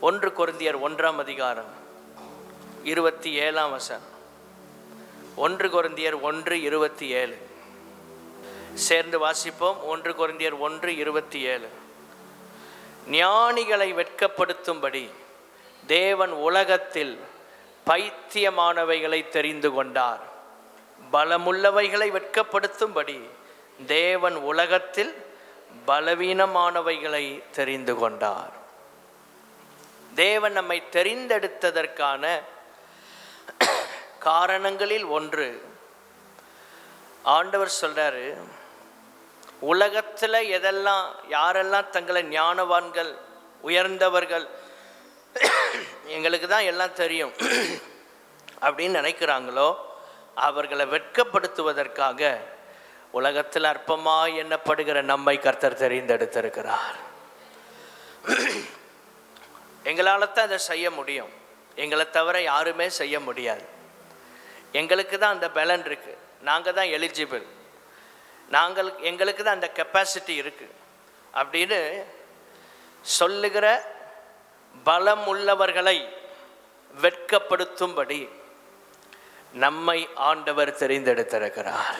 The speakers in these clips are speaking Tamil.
1 கொரிந்தியர் 1ஆம் அதிகாரம் 27ஆம் வசனம். 1 கொரிந்தியர் 1:27 சேர்ந்து வாசிப்போம். 1 கொரிந்தியர் 1:27. ஞானிகளை வெட்கப்படுத்தும்படி தேவன் உலகத்தில் பைத்தியமானவைகளை தெரிந்து கொண்டார். பலமுள்ளவைகளை வெட்கப்படுத்தும்படி தேவன் உலகத்தில் பலவீனமானவைகளை தெரிந்து கொண்டார். தேவன் நம்மை தெரிந்தெடுத்ததற்கான காரணங்களில் ஒன்று, ஆண்டவர் சொல்றாரு, உலகத்தில் எதெல்லாம் யாரெல்லாம் தங்களை ஞானவான்கள் உயர்ந்தவர்கள் எங்களுக்கு தான் எல்லாம் தெரியும் அப்படின்னு நினைக்கிறாங்களோ அவர்களை வெட்கப்படுத்துவதற்காக உலகத்தில் அற்பமாய் எண்ணப்படுகிற நம்மை கர்த்தர் தெரிந்தெடுத்திருக்கிறார். எங்களால் தான் அதை செய்ய முடியும். எங்களை தவிர யாருமே செய்ய முடியாது. எங்களுக்கு தான் அந்த பலன் இருக்குது. நாங்கள் தான் எலிஜிபிள். எங்களுக்கு தான் அந்த கெப்பாசிட்டி இருக்குது அப்படின்னு சொல்லுகிற பலம் உள்ளவர்களை வெட்கப்படுத்தும்படி நம்மை ஆண்டவர் தெரிந்தெடுத்திருக்கிறார்.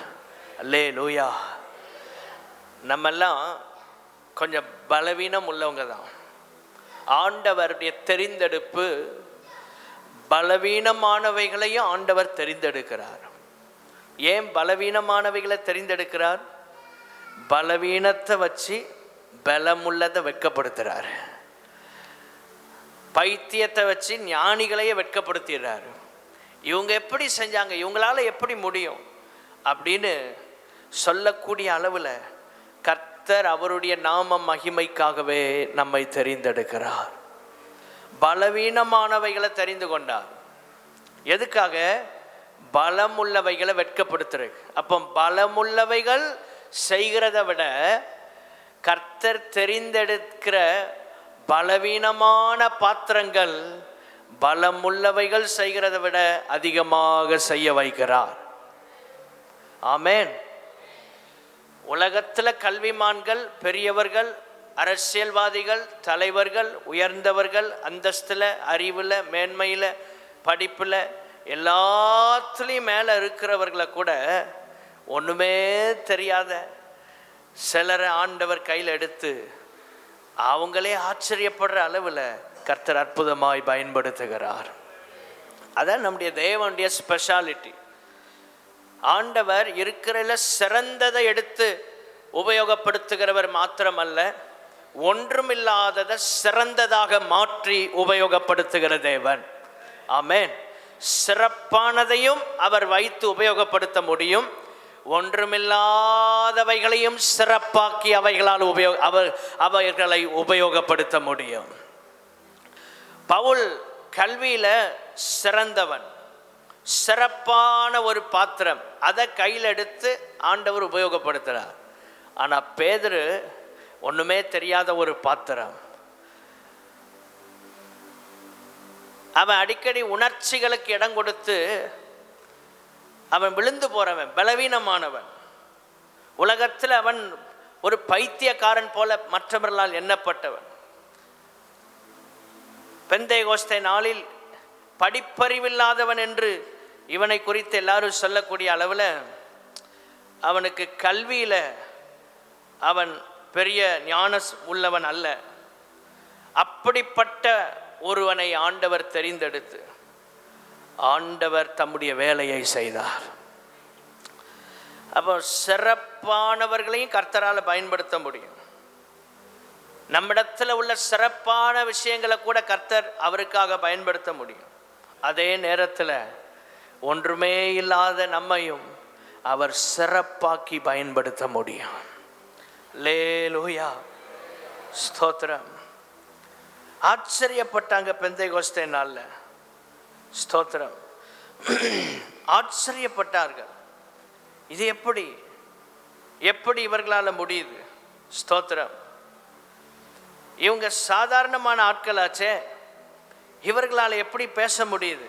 அல்லேலூயா. நம்மெல்லாம் கொஞ்சம் பலவீனம் உள்ளவங்க தான். ஆண்டவருடைய தெரிந்தெடுப்பு பலவீனமானவைகளையும் ஆண்டவர் தெரிந்தெடுக்கிறார். ஏன் பலவீனமானவைகளை தெரிந்தெடுக்கிறார்? பலவீனத்தை வச்சு பலமுள்ளதை வெட்கப்படுத்துகிறார். பைத்தியத்தை வச்சு ஞானிகளையே வெட்கப்படுத்துகிறார். இவங்க எப்படி செஞ்சாங்க, இவங்களால எப்படி முடியும் அப்படின்னு சொல்லக்கூடிய அளவில் கர்த்தர் அவருடைய நாம மகிமைக்காகவே நம்மை தெரிந்தெடுக்கிறார். பலவீனமானவைகளை தெரிந்து கொண்டார். எதுக்காக? பலமுள்ளவைகளை வெட்கப்படுத்துறது. அப்போ பலமுள்ளவைகள் செய்கிறத விட கர்த்தர் தெரிந்தெடுக்கிற பலவீனமான பாத்திரங்கள் பலமுள்ளவைகள் செய்கிறத விட அதிகமாக செய்ய வைக்கிறார். ஆமென். உலகத்தில் கல்விமான்கள், பெரியவர்கள், அரசியல்வாதிகள், தலைவர்கள், உயர்ந்தவர்கள், அந்தஸ்தில், அறிவில், மேன்மையில், படிப்பில் எல்லாத்துலேயும் மேலே இருக்கிறவர்களை கூட ஒன்றுமே தெரியாத சிலரை ஆண்டவர் கையில் எடுத்து அவங்களே ஆச்சரியப்படுற அளவில் கர்த்தர் அற்புதமாய் பயன்படுத்துகிறார். அதான் நம்முடைய தேவனுடைய ஸ்பெஷாலிட்டி. ஆண்டவர் இருக்கிறதுல சிறந்ததை எடுத்து உபயோகப்படுத்துகிறவர் மாத்திரமல்ல, ஒன்றுமில்லாததை சிறந்ததாக மாற்றி உபயோகப்படுத்துகிற தேவன். ஆமென். சிறப்பானதையும் அவர் வைத்து உபயோகப்படுத்த முடியும், ஒன்றுமில்லாதவைகளையும் சிறப்பாக்கி அவைகளால் அவர்களை உபயோகப்படுத்த முடியும். பவுல் கல்வியில சிறந்தவன், சிறப்பான ஒரு பாத்திரம், அதை கையில் எடுத்து ஆண்டவர் உபயோகப்படுத்துகிறார். ஆனால் பேதுரு ஒன்றுமே தெரியாத ஒரு பாத்திரம். அவன் அடிக்கடி உணர்ச்சிகளுக்கு இடம் கொடுத்து அவன் விழுந்து போறவன், பலவீனமானவன். உலகத்தில் அவன் ஒரு பைத்தியக்காரன் போல மற்றவர்களால் எண்ணப்பட்டவன். பெந்தேகோஸ்தே நாளில் படிப்பறிவில்லாதவன் என்று இவனை குறித்து எல்லாரும் சொல்லக்கூடிய அளவில் அவனுக்கு கல்வியில் அவன் பெரிய ஞான உள்ளவன் அல்ல. அப்படிப்பட்ட ஒருவனை ஆண்டவர் தெரிந்தெடுத்து ஆண்டவர் தம்முடைய வேலையை செய்தார். அப்போ சிறப்பானவர்களையும் கர்த்தரால் பயன்படுத்த முடியும். நம்மிடத்தில் உள்ள சிறப்பான விஷயங்களை கூட கர்த்தர் அவருக்காக பயன்படுத்த முடியும். அதே நேரத்தில் ஒன்றுமே இல்லாத நம்மையும் அவர் சிறப்பாக்கி பயன்படுத்த முடியும். அல்லேலூயா, ஸ்தோத்திரம். ஆச்சரியப்பட்டாங்க பெந்தேகோஸ்தே நாளில். ஸ்தோத்திரம். ஆச்சரியப்பட்டார்கள். இது எப்படி இவர்களால் முடியுது? ஸ்தோத்திரம். இவங்க சாதாரணமான ஆட்களாச்சே, இவர்களால் எப்படி பேச முடியுது?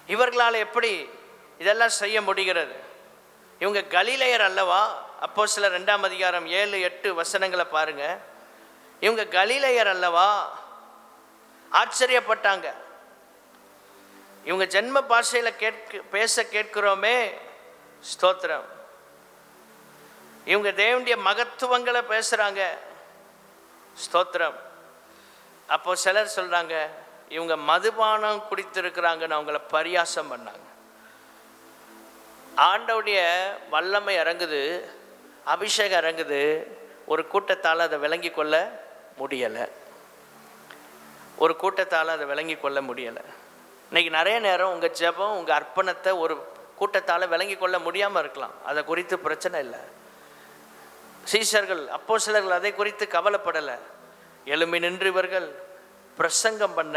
இவர்களால் எப்படி இதெல்லாம் செய்ய முடிகிறது? இவங்க கலிலேயர் அல்லவா? அப்போஸ்தலர் 2ஆம் அதிகாரம் 7-8 வசனங்களை பாருங்க. இவங்க கலிலேயர் அல்லவா? ஆச்சரியப்பட்டாங்க. இவங்க ஜென்ம பாஷையில் பேச கேட்கிறோமே, ஸ்தோத்திரம். இவங்க தேவனுடைய மகத்துவங்களை பேசுகிறாங்க, ஸ்தோத்திரம். அப்போ சிலர் சொல்கிறாங்க, இவங்க மதுபானம் குடித்திருக்கிறாங்கன்னு அவங்கள பரியாசம் பண்ணாங்க. ஆண்டவுடைய வல்லமை இறங்குது, அபிஷேகம் இறங்குது. ஒரு கூட்டத்தால் அதை விளங்கி கொள்ள முடியலை. ஒரு கூட்டத்தால் அதை விளங்கி கொள்ள முடியலை. இன்றைக்கி நிறைய நேரம் உங்கள் ஜெபம், உங்கள் அர்ப்பணத்தை ஒரு கூட்டத்தால் விளங்கி கொள்ள முடியாமல் இருக்கலாம். அதை குறித்து பிரச்சனை இல்லை. சீஷர்கள், அப்போஸ்தலர்கள் அதை குறித்து கவலைப்படலை. எழும்பி நின்று இவர்கள் பிரசங்கம் பண்ண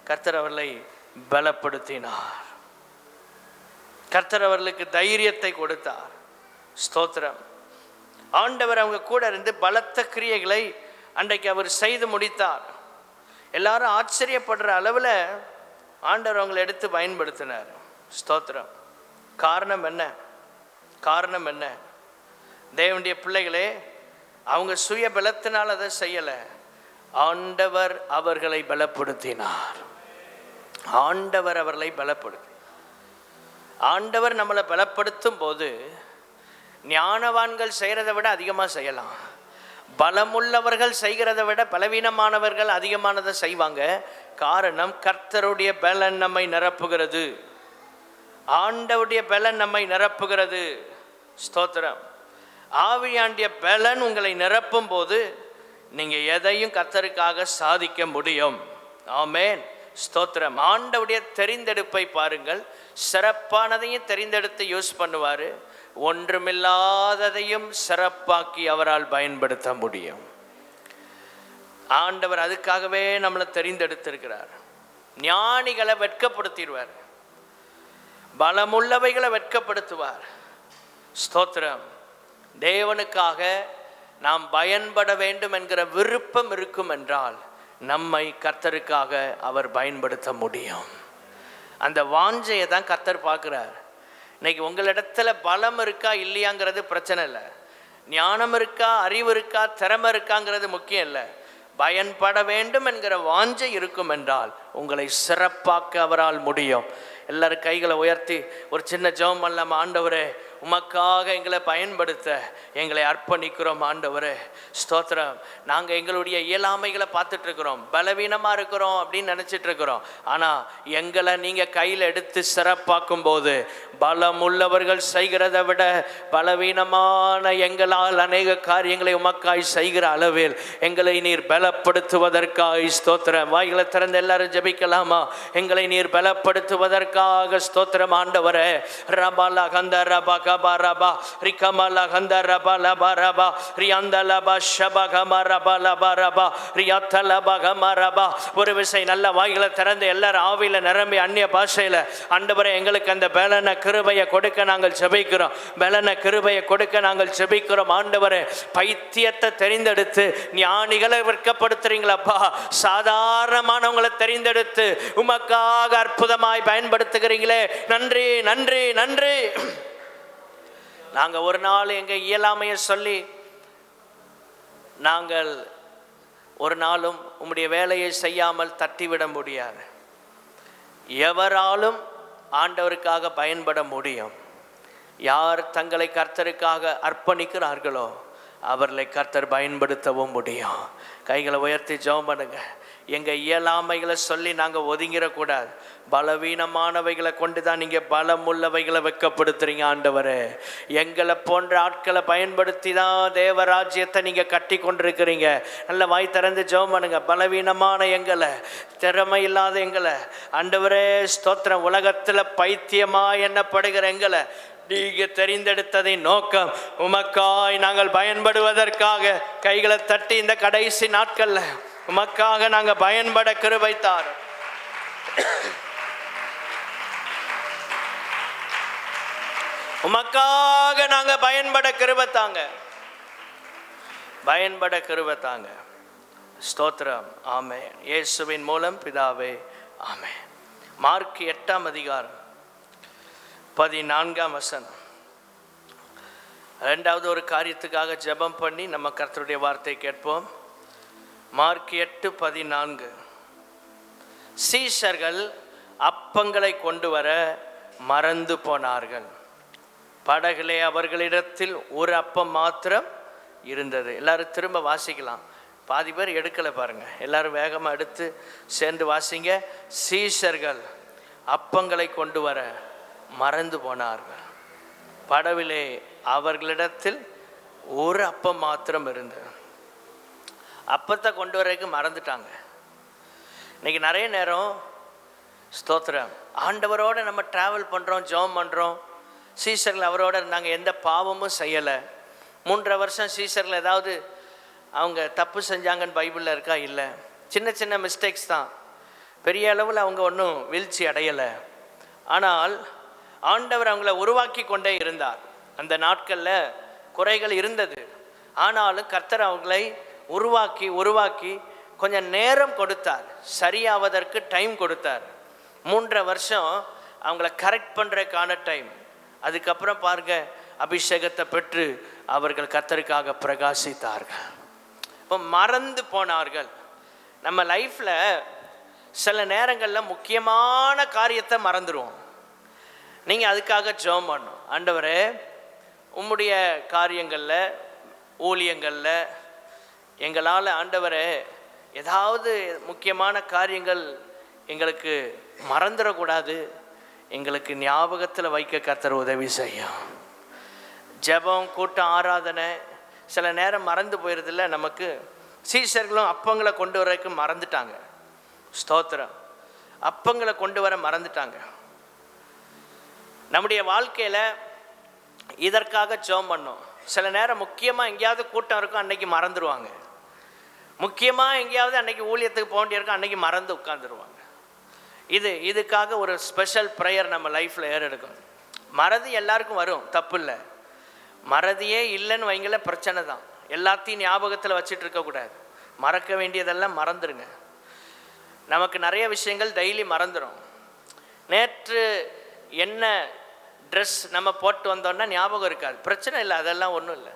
கர்த்தர் அவர்களை பலப்படுத்தினார். கர்த்தர் அவர்களுக்கு தைரியத்தை கொடுத்தார். ஸ்தோத்திரம். ஆண்டவர் அவங்க கூட இருந்து பலத்த கிரியைகளை அன்றைக்கு அவர் செய்து முடித்தார். எல்லாரும் ஆச்சரியப்படுற அளவில் ஆண்டவர் அவங்களை எடுத்து பயன்படுத்தினார். ஸ்தோத்திரம். காரணம் என்ன? காரணம் என்ன? தேவனுடைய பிள்ளைகளே, அவங்க சுய பலத்தினால் அதை செய்யலை. ஆண்டவர் அவர்களை பலப்படுத்தினார். ஆண்டவர் அவர்களை பலப்படுத்தி, ஆண்டவர் நம்மளை பலப்படுத்தும் போது ஞானவான்கள் செய்கிறத விட அதிகமாக செய்யலாம். பலமுள்ளவர்கள் செய்கிறத விட பலவீனமானவர்கள் அதிகமானதை செய்வாங்க. காரணம், கர்த்தருடைய பலன் நம்மை நிரப்புகிறது. ஆண்டவருடைய பலன் நம்மை நிரப்புகிறது. ஸ்தோத்திரம். ஆவியாண்டிய பலன் உங்களை நிரப்பும் போது நீங்கள் எதையும் கர்த்தருக்காக சாதிக்க முடியும். ஆமென். ஸ்தோத்திரம். ஆண்டவருடைய தெரிந்தெடுப்பை பாருங்கள். சிறப்பானதையும் தெரிந்தெடுத்து யூஸ் பண்ணுவார், ஒன்றுமில்லாததையும் சிறப்பாக்கி அவரால் பயன்படுத்த முடியும். ஆண்டவர் அதுக்காகவே நம்மளை தெரிந்தெடுத்திருக்கிறார். ஞானிகளை வெட்கப்படுத்திடுவார், பலமுள்ளவைகளை வெட்கப்படுத்துவார். ஸ்தோத்திரம். தேவனுக்காக நாம் பயன்பட வேண்டும் என்கிற விருப்பம் இருக்கும் என்றால் நம்மை கர்த்தருக்காக அவர் பயன்படுத்த முடியும். அந்த வாஞ்சையை தான் கர்த்தர் பார்க்குறார். இன்னைக்கு உங்களிடத்துல பலம் இருக்கா இல்லையாங்கிறது பிரச்சனை இல்லை. ஞானம் இருக்கா, அறிவு இருக்கா, திறமை இருக்காங்கிறது முக்கியம் இல்லை. பயன்பட வேண்டும் என்கிற வாஞ்சை இருக்கும் என்றால் உங்களை சிறப்பாக்க அவரால் முடியும். எல்லாரும் கைகளை உயர்த்தி ஒரு சின்ன ஜெபம் பண்ணலாமா? ஆண்டவரே, உமக்காக எங்களை பயன்படுத்த எங்களை அர்ப்பணிக்கிறோம். ஆண்டவரே, ஸ்தோத்திரம். நாங்கள் எங்களுடைய இயலாமைகளை பார்த்துட்ருக்குறோம், பலவீனமாக இருக்கிறோம் அப்படின்னு நினச்சிட்ருக்குறோம். ஆனால் எங்களை நீங்கள் கையில் எடுத்து சிறப்பாக்கும் போது பலமுள்ளவர்கள் செய்கிறத விட பலவீனமான எங்களால் அநேக காரியங்களை உமக்காய் செய்கிற அளவில் எங்களை நீர் பலப்படுத்துவதற்காய் ஸ்தோத்திரம். வாய்களை திறந்து எல்லாரும் ஜெபிக்கலாமா? எங்களை நீர் பலப்படுத்துவதற்காக ஸ்தோத்திரம். ஆண்டவரே, ரபாலா கந்த ரபா கபா ரபா ரிகமலா கந்த ரபா லபா ரபா ரியாந்தலபா ஷபகம ரபா லபா ரபா ரியாத்தலபகம ரபா. ஒரு விசை நல்ல வாய்களை திறந்து எல்லாரும் ஆவியில் நிரம்பி அந்நிய பாஷையில், ஆண்டவரே, எங்களுக்கு அந்த பலன கிருபையை கொடுக்க நாங்கள் ஜெபிக்கிறோம். பலன கிருபையை கொடுக்க நாங்கள் ஜெபிக்கிறோம். ஆண்டவரே, பைத்தியத்தை தெரிந்தெடுத்து ஞானிகளை வெட்கப்படுத்துறீங்களப்பா. சாதாரணமானவங்களை தெரிந்தெடுத்து உமக்காக அற்புதமாய் பயன்படுத்துகிறீங்களே. நன்றி, நன்றி, நன்றி. நாங்கள் ஒரு நாள் எங்கள் இயலாமையை சொல்லி நாங்கள் ஒரு நாளும் உம்முடைய வேலையை செய்யாமல் தட்டிவிட முடியாது. எவராலும் ஆண்டவருக்காக பயன்பட முடியும். யார் தங்களை கர்த்தருக்காக அர்ப்பணிக்கிறார்களோ அவர்களை கர்த்தர் பயன்படுத்தவும் முடியும். கைகளை உயர்த்தி ஜெபம் பண்ணுங்க. எங்கள் இயலாமைகளை சொல்லி நாங்கள் ஒதுங்கிடக்கூடாது. பலவீனமானவைகளை கொண்டு தான் நீங்கள் பலமுள்ளவைகளை வெட்கப்படுத்துறீங்க. ஆண்டவரே, எங்களை போன்ற ஆட்களை பயன்படுத்தி தான் தேவராஜ்யத்தை நீங்கள் கட்டி கொண்டிருக்கிறீங்க. நல்ல வாய் திறந்து ஜெபம் பண்ணுங்க. பலவீனமான எங்களை, திறமை இல்லாத எங்களை, ஆண்டவரே ஸ்தோத்திரம், உலகத்தில் பைத்தியமாக எண்ணப்படுகிற எங்களை நீங்கள் தெரிந்தெடுத்ததை நோக்கம் உமக்காய் நாங்கள் பயன்படுவதற்காக கைகளை தட்டி இந்த கடைசி நாட்கள்ல உமக்காக நாங்கள் பயன்பட கிருபை தாரும். உமக்காக நாங்கள் பயன்பட கிருபை தாங்க, பயன்பட கிருபை தாங்க. ஸ்தோத்திரம். ஆமென். இயேசுவின் மூலம் பிதாவே, ஆமென். மார்க் 8ஆம் அதிகாரம் 14ஆம் வசனம். ரெண்டாவது ஒரு காரியத்துக்காக ஜெபம் பண்ணி நம்ம கர்த்தருடைய வார்த்தை கேட்போம். மார்க் 8:14. சீஷர்கள் அப்பங்களை கொண்டு வர மறந்து போனார்கள். படகிலே அவர்களிடத்தில் ஒரு அப்பம் மாத்திரம் இருந்தது. எல்லாரும் திரும்ப வாசிக்கலாம். பாதி பேர் எடுக்கலை பாருங்க. எல்லாரும் வேகமாக எடுத்து சேர்ந்து வாசிங்க. சீஷர்கள் அப்பங்களை கொண்டு வர மறந்து போனார்கள். படவிலே அவர்களிடத்தில் ஒரு அப்பம் மாத்திரம் இருந்தது. அப்பத்தை கொண்டு வரக்கு மறந்துட்டாங்க. இன்னைக்கு நிறைய நேரம் ஸ்தோத்திரம் ஆண்டவரோடு நம்ம ட்ராவல் பண்ணுறோம், ஜெபம் பண்ணுறோம். சீஷர்கள் அவரோட இருந்தாங்க, எந்த பாவமும் செய்யலை. 3.5 வருஷம் சீஷர்கள் ஏதாவது அவங்க தப்பு செஞ்சாங்கன்னு பைபிளில் இருக்கா? இல்லை. சின்ன சின்ன மிஸ்டேக்ஸ் தான், பெரிய அளவில் அவங்க ஒன்றும் வீழ்ச்சி அடையலை. ஆனால் ஆண்டவர் அவங்கள உருவாக்கி கொண்டே இருந்தார். அந்த நாட்களில் குறைகள் இருந்தது, ஆனாலும் கர்த்தர் அவங்களை உருவாக்கி கொஞ்சம் நேரம் கொடுத்தார், சரியாவதற்கு டைம் கொடுத்தார். 3.5 வருஷம் அவங்கள கரெக்ட் பண்ணுறதுக்கான டைம். அதுக்கப்புறம் பாருங்க, அபிஷேகத்தை பெற்று அவர்கள் கர்த்தருக்காக பிரகாசித்தார்கள். இப்போ மறந்து போனார்கள். நம்ம லைஃப்பில் சில நேரங்களில் முக்கியமான காரியத்தை மறந்துடுவோம். நீங்கள் அதுக்காக ஜெபம் பண்ணணும். ஆண்டவரே, உம்முடைய காரியங்களில், ஊழியங்களில் எங்களால் ஆண்டவரே ஏதாவது முக்கியமான காரியங்கள் எங்களுக்கு மறந்துடக்கூடாது, எங்களுக்கு ஞாபகத்தில் வைக்க கர்த்தர் உதவி செய்யும். ஜெபம், கூட்டம், ஆராதனை சில நேரம் மறந்து போயிடுறதில்ல நமக்கு. சீஷர்களும் அப்பங்களை கொண்டு வரக்கு மறந்துட்டாங்க. ஸ்தோத்திரம், அப்பங்களை கொண்டு வர மறந்துட்டாங்க. நம்முடைய வாழ்க்கையில் இதற்காக ஜெபம் பண்ணோம். சில நேரம் முக்கியமாக எங்கேயாவது கூட்டம் இருக்கும், அன்னைக்கு மறந்துடுவாங்க. முக்கியமாக எங்கேயாவது அன்னைக்கு ஊழியத்துக்கு போக வேண்டியிருக்கும், அன்னைக்கு மறந்து உட்காந்துருவாங்க. இதுக்காக ஒரு ஸ்பெஷல் ப்ரேயர் நம்ம லைஃப்பில் ஏறெடுக்கணும். மறதி எல்லாருக்கும் வரும், தப்பு இல்லை. மறதியே இல்லைன்னு வைங்கள பிரச்சனை தான். எல்லாத்தையும் ஞாபகத்தில் வச்சுட்டு இருக்கக்கூடாது. மறக்க வேண்டியதெல்லாம் மறந்துடுங்க. நமக்கு நிறைய விஷயங்கள் டெய்லி மறந்துடும். நேற்று என்ன ட்ரெஸ் நம்ம போட்டு வந்தோன்னா ஞாபகம் இருக்காது, பிரச்சனை இல்லை, அதெல்லாம் ஒன்றும் இல்லை.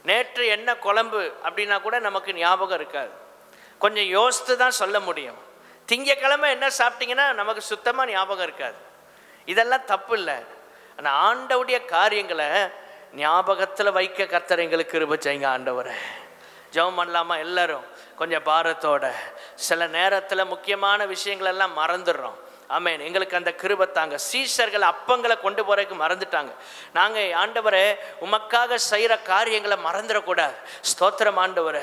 நேற்று என்ன குழம்பு அப்படின்னா கூட நமக்கு ஞாபகம் இருக்காது, கொஞ்சம் யோசித்து தான் சொல்ல முடியும். திங்கக்கிழமை என்ன சாப்பிட்டீங்கன்னா நமக்கு சுத்தமாக ஞாபகம் இருக்காது. இதெல்லாம் தப்பு இல்லை. ஆனால் ஆண்டவுடைய காரியங்களை ஞாபகத்தில் வைக்க கர்த்தர் எங்களுக்கு கிருபை செய்யுங்க. ஆண்டவரை ஜெபம் பண்ணலாமா? எல்லாரும் கொஞ்சம் பாரத்தோட. சில நேரத்தில் முக்கியமான விஷயங்களெல்லாம் மறந்துடுறோம். ஆமென். எங்களுக்கு அந்த கிருபை தாங்க. சீஷர்கள் அப்பங்களை கொண்டு போறதுக்கு மறந்துட்டாங்க. நாங்கள் ஆண்டவரே உமக்காக செய்கிற காரியங்களை மறந்துடக்கூடாது. ஸ்தோத்திரம் ஆண்டவரே,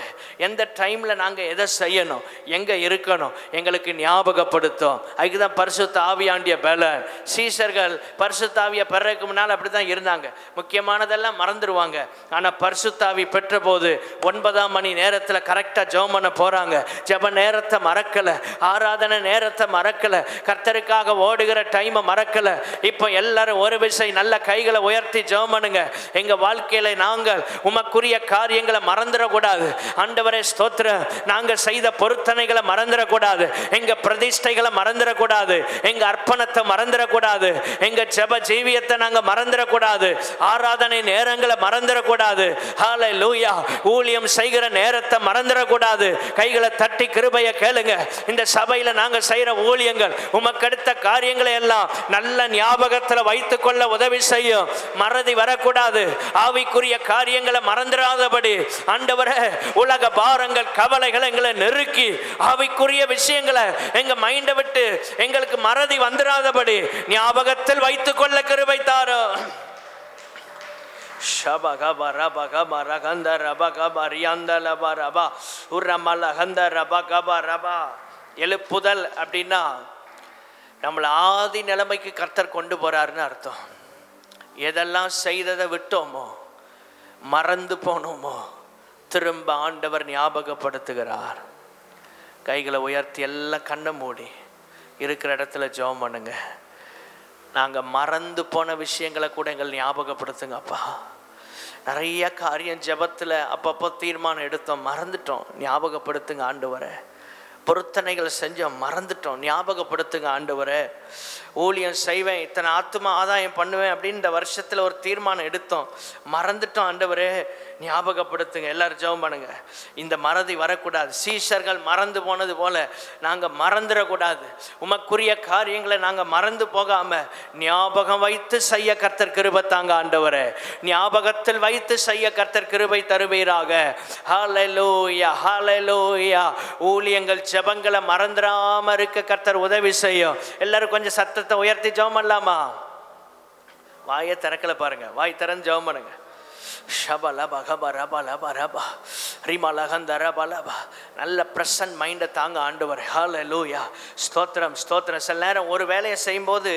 எந்த டைமில் நாங்கள் எதை செய்யணும், எங்கே இருக்கணும் எங்களுக்கு ஞாபகப்படுத்தும். அதுக்கு தான் பரிசுத்த ஆவியாண்டிய பலன். சீஷர்கள் பரிசுத்த ஆவியை பெறதுக்கு முன்னால் அப்படி தான் இருந்தாங்க. முக்கியமானதெல்லாம் மறந்துடுவாங்க. ஆனால் பரிசுத்த ஆவி பெற்ற போது 9ஆம் மணி நேரத்தில் கரெக்டாக ஜெபம் பண்ண போகிறாங்க. ஜெப நேரத்தை மறக்கலை, ஆராதனை நேரத்தை மறக்கலை, கர்த்தருக்காக ஓடுகிற டைமை மறக்கல. இப்போ எல்லாரும் ஒரு விசை நல்ல கைகளை உயர்த்தி ஜெபம் பண்ணுங்க. எங்க வாழ்க்கையில நாங்கள் உமக்குரிய காரியங்களை மறந்துடக்கூடாது. ஆண்டவரே ஸ்தோத்திரம், நாங்கள் செய்த பொருத்தனைகளை மறந்துடக்கூடாது, எங்க பிரதிஷ்டைகளை மறந்துடக்கூடாது, எங்க அர்ப்பணத்தை மறந்துடக்கூடாது, எங்க ஜெப ஜீவியத்தை நாங்க மறந்துடக்கூடாது, ஆராதனை நேரங்களை மறந்துடக்கூடாது. ஹல்லேலூயா. ஊழியம் செய்கிற நேரத்தை மறந்துடக்கூடாது. கைகளை தட்டி கிருபையை கேளுங்க. இந்த சபையில நாங்க செய்யற ஊழியங்கள் உமக்கு அடுத்த காரியங்களை எல்லாம் நல்ல ஞாபகத்தில் வைத்துக் கொள்ள உதவி செய்யும். மறதி வரக்கூடாது. ஆவிக்குரிய காரியங்களை மறந்துடாதபடி ஆண்டவரே, உலக பாரங்கள், கவலைகள் எங்களை நெருக்கி ஆவிக்குரிய விஷயங்களை எங்க மைண்டை விட்டு எங்களுக்கு மறதி வந்துடாதபடி ஞாபகத்தில் வைத்துக் கொள்ள கிருபை தாரும். எழுப்புதல் அப்படின்னா நம்மளை ஆதி நிலைமைக்கு கர்த்தர் கொண்டு போறாருன்னு அர்த்தம். எதெல்லாம் செய்ததை விட்டோமோ, மறந்து போனோமோ, திரும்ப ஆண்டவர் ஞாபகப்படுத்துகிறார். கைகளை உயர்த்தி எல்லாம் கண்ணை மூடி இருக்கிற இடத்துல ஜெபம் பண்ணுங்க. நாங்கள் மறந்து போன விஷயங்களை கூட எங்களை ஞாபகப்படுத்துங்கப்பா. நிறைய காரியம் ஜெபத்தில் அப்பப்போ தீர்மானம் எடுத்தோம், மறந்துட்டோம், ஞாபகப்படுத்துங்க ஆண்டவரே. பொருத்தனைகள் செஞ்சோம், மறந்துட்டோம், ஞாபகப்படுத்துங்க ஆண்டவரே. ஊழியம் செய்வேன், இத்தனை ஆத்துமா ஆதாயம் பண்ணுவேன் அப்படின்னு இந்த வருஷத்தில் ஒரு தீர்மானம் எடுத்தோம், மறந்துட்டோம். ஆண்டவரே ஞாபகப்படுத்துங்க. எல்லாரும் ஜெபம் பண்ணுங்க. இந்த மறதி வரக்கூடாது. சீஷர்கள் மறந்து போனது போல நாங்கள் மறந்துடக்கூடாது. உமக்குரிய காரியங்களை நாங்கள் மறந்து போகாம ஞாபகம் வைத்து செய்ய கர்த்தர் கிருபை தாங்க ஆண்டவரே. ஞாபகத்தில் வைத்து செய்ய கர்த்தர் கிருபை தருவீராக. ஹல்லேலூயா, ஹல்லேலூயா. ஊழியங்கள் ஜெபங்களை மறந்துடாம இருக்க கர்த்தர் உதவி செய்யும். எல்லாரும் கொஞ்சம் சத்தத்தை உயர்த்தி ஜெபம் பண்ணலாமா? வாயை திறக்கல பாருங்க, வாய் திறந்து ஜெபம் பண்ணுங்க. ஷபலபா கபரபா லபா ரபா ரிமலகந்த ரபா லபா. நல்ல ப்ரெசன்ட் மைண்டை தாங்க ஆண்டவர். ஹல்லேலூயா, ஸ்தோத்திரம் ஸ்தோத்திரம். சில நேரம் ஒரு வேலையை செய்யும்போது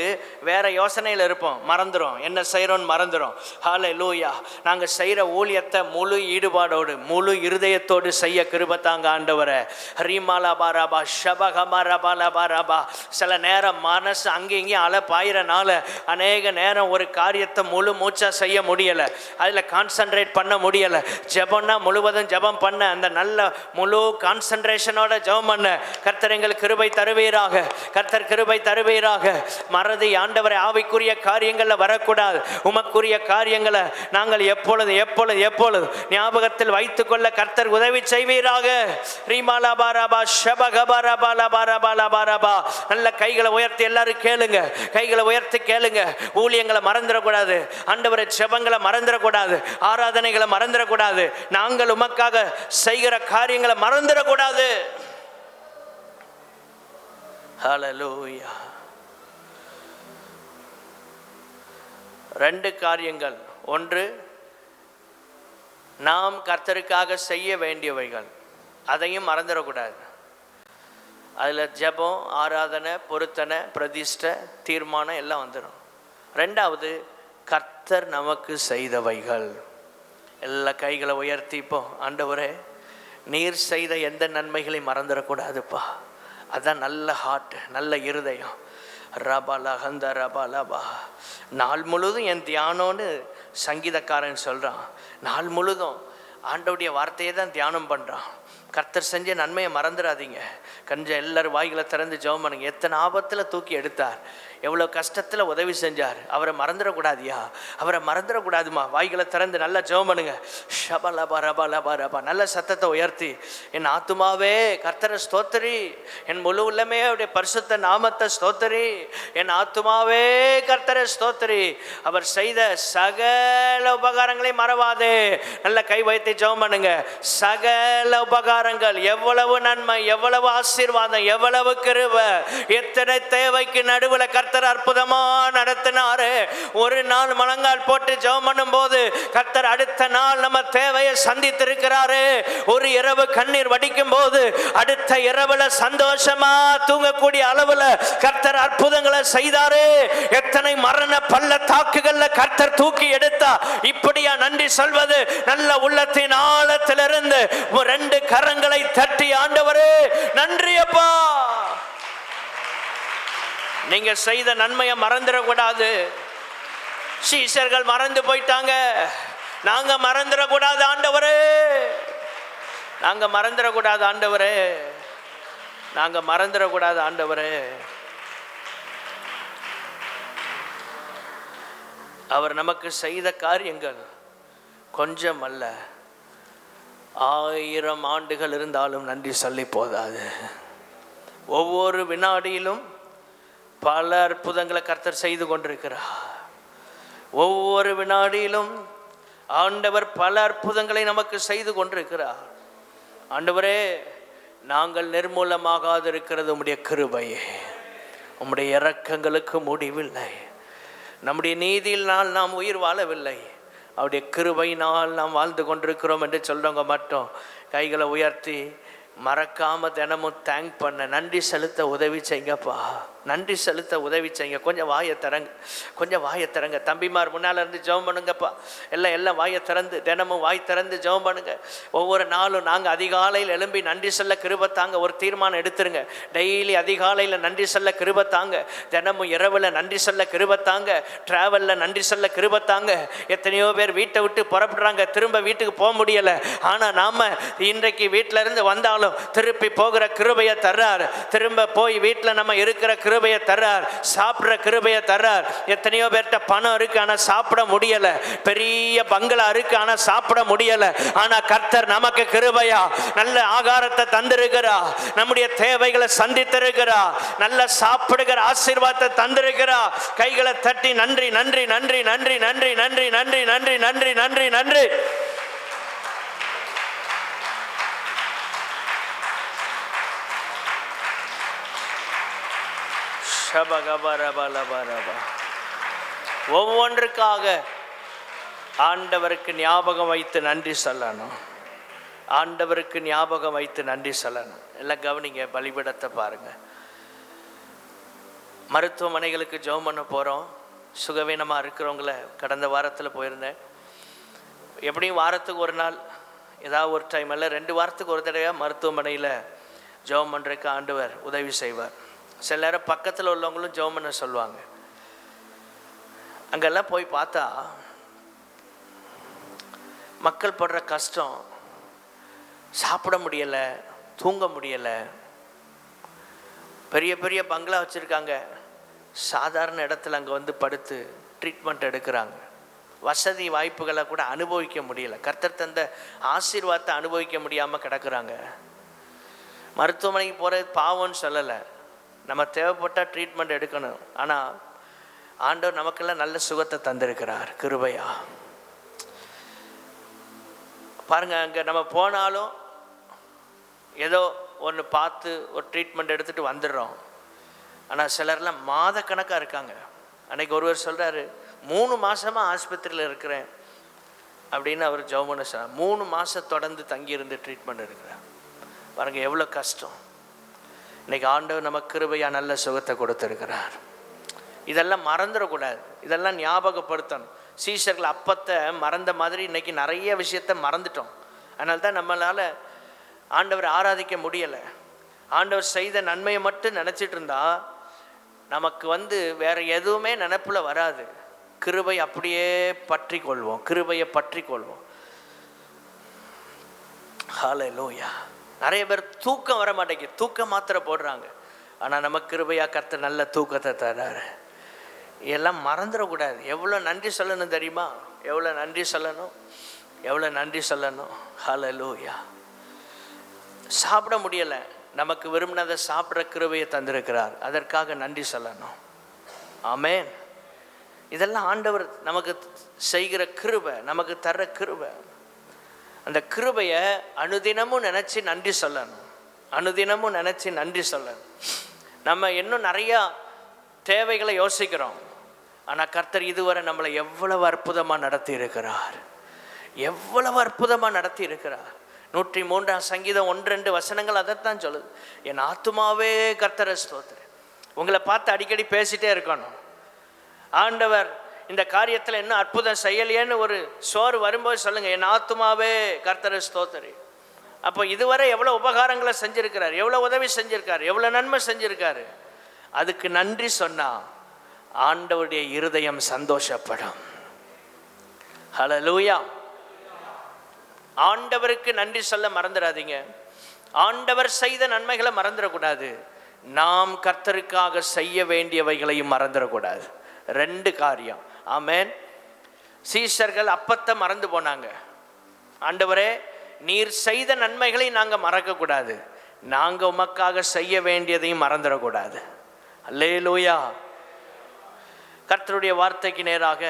வேற யோசனையில் இருப்போம், மறந்துடும், என்ன செய்கிறோன்னு மறந்துடும். ஹல்லேலூயா. நாங்கள் செய்கிற ஊழியத்தை முழு ஈடுபாடோடு முழு இருதயத்தோடு செய்ய கிருபை தாங்க ஆண்டவரை. ரிமலபா ரபா ஷபகமா ரபா லபா ரபா. சில நேரம் மனசு அங்கே இங்கேயும் அலை பாயிரனால அநேக நேரம் ஒரு காரியத்தை முழு மூச்சா செய்ய முடியலை, அதில் கான்சன்ட்ரேட் பண்ண முடியலை. ஜெபம்னா முழுவதும் ஜெபம் பண்ண அந்த நல்ல முழு கான்சன்ட்ரேஷனோட ஜெபம் பண்ண கர்த்தர் எங்களுக்கு கிருபை தருவீராக. கர்த்தர் கிருபை தருவீராக. மறதி ஆண்டவரை ஆவிக்குரிய காரியங்களில் வரக்கூடாது. உமக்குரிய காரியங்களை நாங்கள் எப்பொழுது எப்பொழுது எப்பொழுது ஞாபகத்தில் வைத்துக் கொள்ள கர்த்தர் உதவி செய்வீராக. ரீமாலாபாராபா ஷபகபாராபாலாபாராபாலாபாராபா. நல்ல கைகளை உயர்த்தி எல்லாரும் கேளுங்க, கைகளை உயர்த்தி கேளுங்க. ஊழியங்களை மறந்துடக்கூடாது, ஆண்டவரை ஜெபங்களை மறந்துடக்கூடாது, ஆராதனைகளை மறந்துடக்கூடாது, நாங்கள் உமக்காக செய்கிற காரியங்களை மறந்துடக்கூடாது. ஹல்லேலூயா. 2 காரியங்கள். ஒன்று, நாம் கர்த்தருக்காக செய்ய வேண்டியவைகள், அதையும் மறந்துடக்கூடாது. அதில் ஜெபம், ஆராதனை, பொருத்தனை, பிரதிஷ்டை, தீர்மானம் எல்லாம் வந்துடும். 2வது, கர்த்தர் நமக்கு செய்தவைகள். எல்லா கைகளை உயர்த்தி இப்போ ஆண்டவரே நீர் செய்த எந்த நன்மைகளையும் மறந்துடக்கூடாதுப்பா. அதுதான் நல்ல ஹார்ட், நல்ல இருதயம். ரபாலா ஹந்த ரபாலபா. நாள் முழுதும் என் தியானம்னு சங்கீதக்காரன் சொல்கிறான். நாள் முழுதும் ஆண்டவுடைய வார்த்தையை தான் தியானம் பண்ணுறான். கர்த்தர் செஞ்ச நன்மையை மறந்துடாதீங்க. கொஞ்சம் எல்லாரும் வாய்களை திறந்து ஜெபம் பண்ணுங்க. எத்தனை ஆபத்தில் தூக்கி எடுத்தார், எவ்வளோ கஷ்டத்தில் உதவி செஞ்சார், அவரை மறந்துடக்கூடாதியா, அவரை மறந்துடக்கூடாதுமா. வாய்களை திறந்து நல்லா ஜெபம் பண்ணுங்க. ஷபலபா ரபா லபா ரபா. நல்ல சத்தத்தை உயர்த்தி, என் ஆத்துமாவே கர்த்தரை ஸ்தோத்திரி, என் முழு உள்ளமே அவருடைய பரிசுத்த நாமத்தை ஸ்தோத்திரி, என் ஆத்துமாவே கர்த்தரை ஸ்தோத்திரி, அவர் செய்த சகல உபகாரங்களை மறவாதே. நல்ல கை வைத்து ஜெபம் பண்ணுங்க. சகல உபகாரங்கள், எவ்வளவு நன்மை, எவ்வளவு ஆசீர்வாதம், எவ்வளவு கிருபை, எத்தனை தேவைக்கு நடுவில் கர்த்தர் அற்புதமா நடத்தினாரு. ஒரு நாள் முழங்கால் போட்டு ஜெபம் பண்ணும் போது கர்த்தர் அடுத்த நாள் நம்ம தேவையை சந்தித்திருக்கிறாரு. ஒரு இரவு கண்ணீர் வடிக்கும் போது அடுத்த இரவுல சந்தோஷமா தூங்கக்கூடிய அளவுல கர்த்தர் அற்புதங்களை செய்தாரு. எத்தனை மரண பள்ளத்தாக்குகள்ல கர்த்தர் தூக்கி எடுத்தா. இப்படியா நன்றி சொல்வது? நல்ல உள்ளத்தின் ஆழத்திலிருந்து 2 கரங்களை தட்டி ஆண்டவரே நன்றி அப்பா, நீங்க செய்த நன்மையை மறந்துடக்கூடாது. சீஷர்கள் மறந்து போயிட்டாங்க, நாங்க மறந்துடக்கூடாது ஆண்டவரே, நாங்க மறந்துடக்கூடாது ஆண்டவரே, நாங்க மறந்துடக்கூடாது ஆண்டவரே. அவர் நமக்கு செய்த காரியங்கள் கொஞ்சம் அல்ல, 1000 ஆண்டுகள் இருந்தாலும் நன்றி சொல்லி போதாது. ஒவ்வொரு வினாடியிலும் பல அற்புதங்களை கர்த்தர் செய்து கொண்டிருக்கிறார். ஒவ்வொரு வினாடியிலும் ஆண்டவர் பல அற்புதங்களை நமக்கு செய்து கொண்டிருக்கிறார். ஆண்டவரே, நாங்கள் நிர்மூலமாகாது இருக்கிறது உம்முடைய கிருபையே. உம்முடைய இரக்கங்களுக்கு முடிவில்லை. நம்முடைய நீதியினால் நாம் உயிர் வாழவில்லை, அவருடைய கிருபையினால் நாம் வாழ்ந்து கொண்டிருக்கிறோம் என்று சொல்றவங்க மட்டும் கைகளை உயர்த்தி மறக்காம தினமும் தேங்க் பண்ண, நன்றி செலுத்த உதவி செய்யுங்கப்பா, நன்றி செலுத்த உதவி செய்யுங்க. கொஞ்சம் வாயை திறங்க, கொஞ்சம் வாயை திறங்க. தம்பிமார் முன்னால் இருந்து ஜெபம் பண்ணுங்கப்பா. எல்லாம் வாயை திறந்து தினமும் வாய் திறந்து ஜெபம் பண்ணுங்க. ஒவ்வொரு நாளும் நாங்கள் அதிகாலையில் எழும்பி நன்றி சொல்ல கிருபை தாங்க. ஒரு தீர்மானம் எடுத்துருங்க. டெய்லி அதிகாலையில் நன்றி சொல்ல கிருபை தாங்க. தினமும் இரவில் நன்றி சொல்ல கிருபை தாங்க. டிராவலில் நன்றி சொல்ல கிருபை தாங்க. எத்தனையோ பேர் வீட்டை விட்டு புறப்படுறாங்க, திரும்ப வீட்டுக்கு போக முடியலை. ஆனால் நாம் இன்றைக்கு வீட்டில் இருந்து வந்தாலும் திருப்பி போகிற கிருபையை தர்றார். திரும்ப போய் வீட்டில் நம்ம இருக்கிற கிருபையை தர்றார். சாப்பிட்ற கிருபையை தர்றார். எத்தனையோ பேர்கிட்ட பணம் இருக்கு, ஆனால் சாப்பிட முடியலை. பெரிய பங்களா இருக்கு, ஆனால் சாப்பிட முடியலை. ஆனால் கர்த்தர் நமக்கு கிருபையா நல்ல ஆகாரத்தை தந்திருக்கிறா, நம்முடைய தேவைகளை சந்தித்திருக்கிறா, நல்ல சாப்பிடுகிற ஆசீர்வாதத்தை தந்திருக்கிறா. கைகளை தட்டி நன்றி நன்றி நன்றி நன்றி நன்றி நன்றி நன்றி நன்றி நன்றி நன்றி நன்றி. ஒவ்வொன்றுக்காக ஆண்டவருக்கு ஞாபகம் வைத்து நன்றி சொல்லணும். ஆண்டவருக்கு ஞாபகம் வைத்து நன்றி சொல்லணும். எல்லாம் கவனிங்க, பலிபீடத்தை பாருங்க. மருத்துவமனைகளுக்கு ஜெபம் பண்ண போகிறோம். சுகவீனமாக இருக்கிறவங்கள கடந்த வாரத்தில் போயிருந்தேன். எப்படியும் வாரத்துக்கு ஒரு நாள், ஏதாவது ஒரு டைம் இல்லை 2 வாரத்துக்கு ஒரு தடவையாக மருத்துவமனையில் ஜெபம் பண்ணுறதுக்கு ஆண்டவர் உதவி செய்வார். சில நேரம் பக்கத்தில் உள்ளவங்களும் ஜெபம் பண்ண சொல்லுவாங்க. அங்கெல்லாம் போய் பார்த்தா மக்கள் படுற கஷ்டம், சாப்பிட முடியலை, தூங்க முடியலை. பெரிய பெரிய பங்களா வச்சுருக்காங்க, சாதாரண இடத்துல அங்கே வந்து படுத்து ட்ரீட்மெண்ட் எடுக்கிறாங்க. வசதி வாய்ப்புகளை கூட அனுபவிக்க முடியலை. கர்த்தர் தந்த ஆசீர்வாதத்தை அனுபவிக்க முடியாமல் கிடக்குறாங்க. மருத்துவமனைக்கு போகிறது பாவம்னு சொல்லலை, நம்ம தேவைப்பட்டால் ட்ரீட்மெண்ட் எடுக்கணும். ஆனால் ஆண்டவர் நமக்கெல்லாம் நல்ல சுகத்தை தந்திருக்கிறார் கிருபையா. பாருங்கள், அங்கே நம்ம போனாலும் ஏதோ ஒன்று பார்த்து ஒரு ட்ரீட்மெண்ட் எடுத்துகிட்டு வந்துடுறோம். ஆனால் சிலர்லாம் மாதக்கணக்காக இருக்காங்க. அன்றைக்கி ஒருவர் சொல்கிறாரு, 3 மாதமாக ஆஸ்பத்திரியில் இருக்கிறேன் அப்படின்னு அவர் ஜெபம் சொன்னார். 3 மாதம் தொடர்ந்து தங்கியிருந்து ட்ரீட்மெண்ட் எடுக்கிறார். பாருங்கள் எவ்வளோ கஷ்டம். இன்றைக்கி ஆண்டவர் நமக்கு கிருபையாக நல்ல சுகத்தை கொடுத்துருக்கிறார். இதெல்லாம் மறந்துடக்கூடாது, இதெல்லாம் ஞாபகப்படுத்தணும். சீஷர்கள் அப்பத்தை மறந்த மாதிரி இன்றைக்கி நிறைய விஷயத்தை மறந்துட்டோம். அதனால தான் நம்மளால் ஆண்டவர் ஆராதிக்க முடியலை. ஆண்டவர் செய்த நன்மையை மட்டும் நினச்சிட்டு இருந்தா நமக்கு வேறு எதுவுமே நினைப்பில் வராது. கிருபை அப்படியே பற்றி கொள்வோம், கிருபையை பற்றி கொள்வோம். ஹல்லேலூயா. நிறைய பேர் தூக்கம் வர மாட்டேங்குது, தூக்க மாத்திரை போடுறாங்க. ஆனால் நமக்கு கிருபையா கர்த்தர் நல்ல தூக்கத்தை தர்றாரு. எல்லாம் மறந்துடக்கூடாது. எவ்வளோ நன்றி சொல்லணும் தெரியுமா? எவ்வளோ நன்றி சொல்லணும், எவ்வளோ நன்றி சொல்லணும். ஹல்லேலூயா. சாப்பிட முடியலை, நமக்கு விரும்பினதை சாப்பிட்ற கிருபையை தந்திருக்கிறார். அதற்காக நன்றி சொல்லணும். ஆமென். இதெல்லாம் ஆண்டவர் நமக்கு செய்கிற கிருபை, நமக்கு தர்ற கிருபை. அந்த கிருபையை அனுதினமும் நினச்சி நன்றி சொல்லணும், அனுதினமும் நினச்சி நன்றி சொல்லணும். நம்ம இன்னும் நிறையா தேவைகளை யோசிக்கிறோம். ஆனால் கர்த்தர் இதுவரை நம்மளை எவ்வளவு அற்புதமாக நடத்தி இருக்கிறார், எவ்வளவு அற்புதமாக நடத்தி இருக்கிறார். 103 சங்கீதம் 1-2 வசனங்கள் அதைத்தான் சொல்லுது. என் ஆத்துமாவே கர்த்தரை ஸ்தோத்திரி. உங்களை பார்த்து அடிக்கடி பேசிட்டே இருக்கணும். ஆண்டவர் இந்த காரியத்தில் என்ன அற்புதம் செய்யலையேன்னு ஒரு சோறு வரும்போது சொல்லுங்கள், என் ஆத்துமாவே கர்த்தரை ஸ்தோத்திரி. அப்போ இதுவரை எவ்வளோ உபகாரங்களை செஞ்சுருக்கிறார், எவ்வளோ உதவி செஞ்சுருக்கார், எவ்வளோ நன்மை செஞ்சுருக்காரு. அதுக்கு நன்றி சொன்னால் ஆண்டவருடைய இருதயம் சந்தோஷப்படும். ஹல்லேலூயா. ஆண்டவருக்கு நன்றி சொல்ல மறந்துடாதீங்க. ஆண்டவர் செய்த நன்மைகளை மறந்துடக்கூடாது. நாம் கர்த்தருக்காக செய்ய வேண்டியவைகளையும் மறந்துடக்கூடாது. 2 காரியம். ஆமென். சீஷர்கள் அப்பத்தை மறந்து போனாங்க. ஆண்டவரே, நீர் செய்த நன்மைகளை நாங்கள் மறக்கக்கூடாது, நாங்கள் உமக்காக செய்ய வேண்டியதையும் மறந்துடக்கூடாது. அல்லேலூயா. கர்த்தருடைய வார்த்தைக்கு நேராக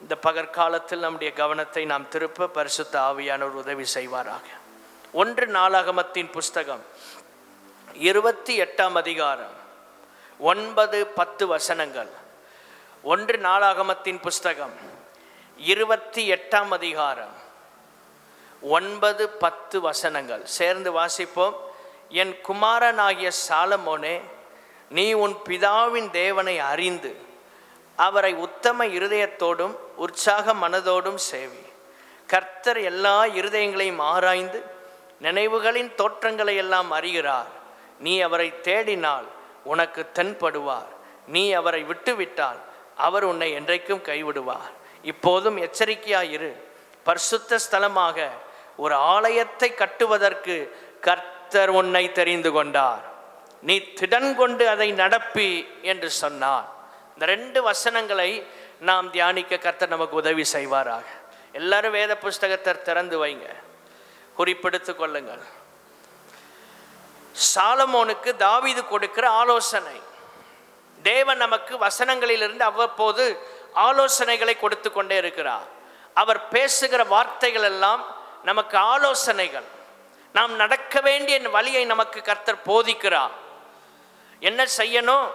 இந்த பகற்காலத்தில் நம்முடைய கவனத்தை நாம் திருப்ப பரிசுத்த ஆவியானவர் உதவி செய்வாராக. 1 நாளாகமத்தின் புஸ்தகம் 28ஆம் அதிகாரம் 9-10 வசனங்கள். 1 நாளாகமத்தின் புஸ்தகம் 28ஆம் அதிகாரம் 9-10 வசனங்கள் சேர்ந்து வாசிப்போம். என் குமாரனாகிய சாலமோனே, நீ உன் பிதாவின் தேவனை அறிந்து அவரை உத்தம இருதயத்தோடும் உற்சாக மனதோடும் சேவி. கர்த்தர் எல்லா இருதயங்களையும் ஆராய்ந்து நினைவுகளின் தோற்றங்களை எல்லாம் அறிகிறார். நீ அவரை தேடினால் உனக்கு தென்படுவார். நீ அவரை விட்டுவிட்டால் அவர் உன்னை என்றைக்கும் கைவிடுவார். இப்போதும் எச்சரிக்கையாயிரு. பரிசுத்த ஸ்தலமாக ஒரு ஆலயத்தை கட்டுவதற்கு கர்த்தர் உன்னை தெரிந்து கொண்டார், நீ திடன் கொண்டு அதை நடப்பி என்று சொன்னார். இந்த 2 வசனங்களை நாம் தியானிக்க கர்த்தர் நமக்கு உதவி செய்வாராக. எல்லாரும் வேத புஸ்தகத்தை திறந்து வைங்க, குறிப்பெடுத்து கொள்ளுங்கள். சாலமோனுக்கு தாவீது கொடுக்கிற ஆலோசனை. தேவன் நமக்கு வசனங்களிலிருந்து அவ்வப்போது ஆலோசனைகளை கொடுத்து கொண்டே இருக்கிறார். அவர் பேசுகிற வார்த்தைகள் எல்லாம் நமக்கு ஆலோசனைகள். நாம் நடக்க வேண்டிய வழியை நமக்கு கர்த்தர் போதிக்கிறார். என்ன செய்யணும்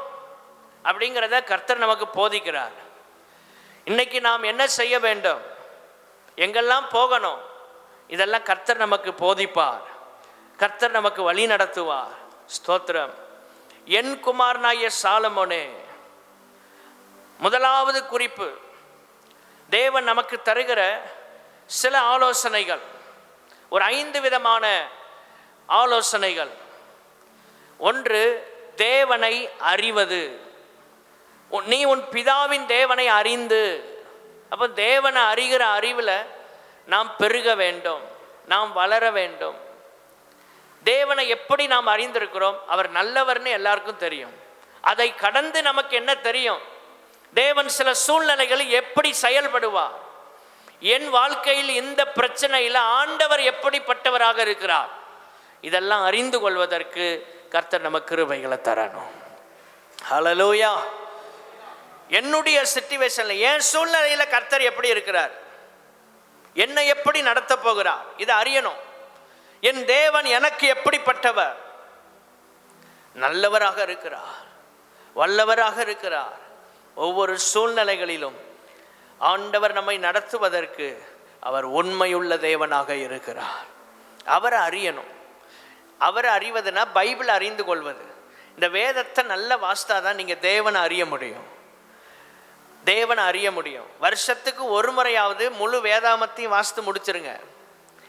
அப்படிங்கிறத கர்த்தர் நமக்கு போதிக்கிறார். இன்னைக்கு நாம் என்ன செய்ய வேண்டும், எங்கெல்லாம் போகணும், இதெல்லாம் கர்த்தர் நமக்கு போதிப்பார். கர்த்தர் நமக்கு வழி நடத்துவார். ஸ்தோத்திரம். என் குமாரனாகிய சாலமோனே, முதலாவது குறிப்பு, தேவன் நமக்கு தருகிற சில ஆலோசனைகள், ஒரு 5 விதமான ஆலோசனைகள். ஒன்று, தேவனை அறிவது. நீ உன் பிதாவின் தேவனை அறிந்து. அப்போ தேவனை அறிகிற அறிவில் நாம் பெருக வேண்டும், நாம் வளர வேண்டும். தேவனை எப்படி நாம் அறிந்திருக்கிறோம்? அவர் நல்லவர்னு எல்லாருக்கும் தெரியும். அதை கடந்து நமக்கு என்ன தெரியும்? தேவன் சில சூழ்நிலைகளில் எப்படி செயல்படுவார், என் வாழ்க்கையில் இந்த பிரச்சனையில் ஆண்டவர் எப்படிப்பட்டவராக இருக்கிறார், இதெல்லாம் அறிந்து கொள்வதற்கு கர்த்தர் நமக்கு கிருபைகளை தரணும். ஹல்லேலூயா. என்னுடைய சிச்சுவேஷனில், என் சூழ்நிலையில் கர்த்தர் எப்படி இருக்கிறார், என்னை எப்படி நடத்த போகிறார், இதை அறியணும். என் தேவன் எனக்கு எப்படிப்பட்டவர்? நல்லவராக இருக்கிறார், வல்லவராக இருக்கிறார். ஒவ்வொரு சூழ்நிலைகளிலும் ஆண்டவர் நம்மை நடத்துவதற்கு அவர் உண்மையுள்ள தேவனாக இருக்கிறார். அவரை அறியணும். அவரை அறிவதுனா பைபிள் அறிந்து கொள்வது. இந்த வேதத்தை நல்ல வாஸ்தாதான் நீங்கள் தேவனை அறிய முடியும். தேவனை அறிய முடியும். வருஷத்துக்கு ஒரு முறையாவது முழு வேதாமத்தையும் வாசித்து முடிச்சிருங்க.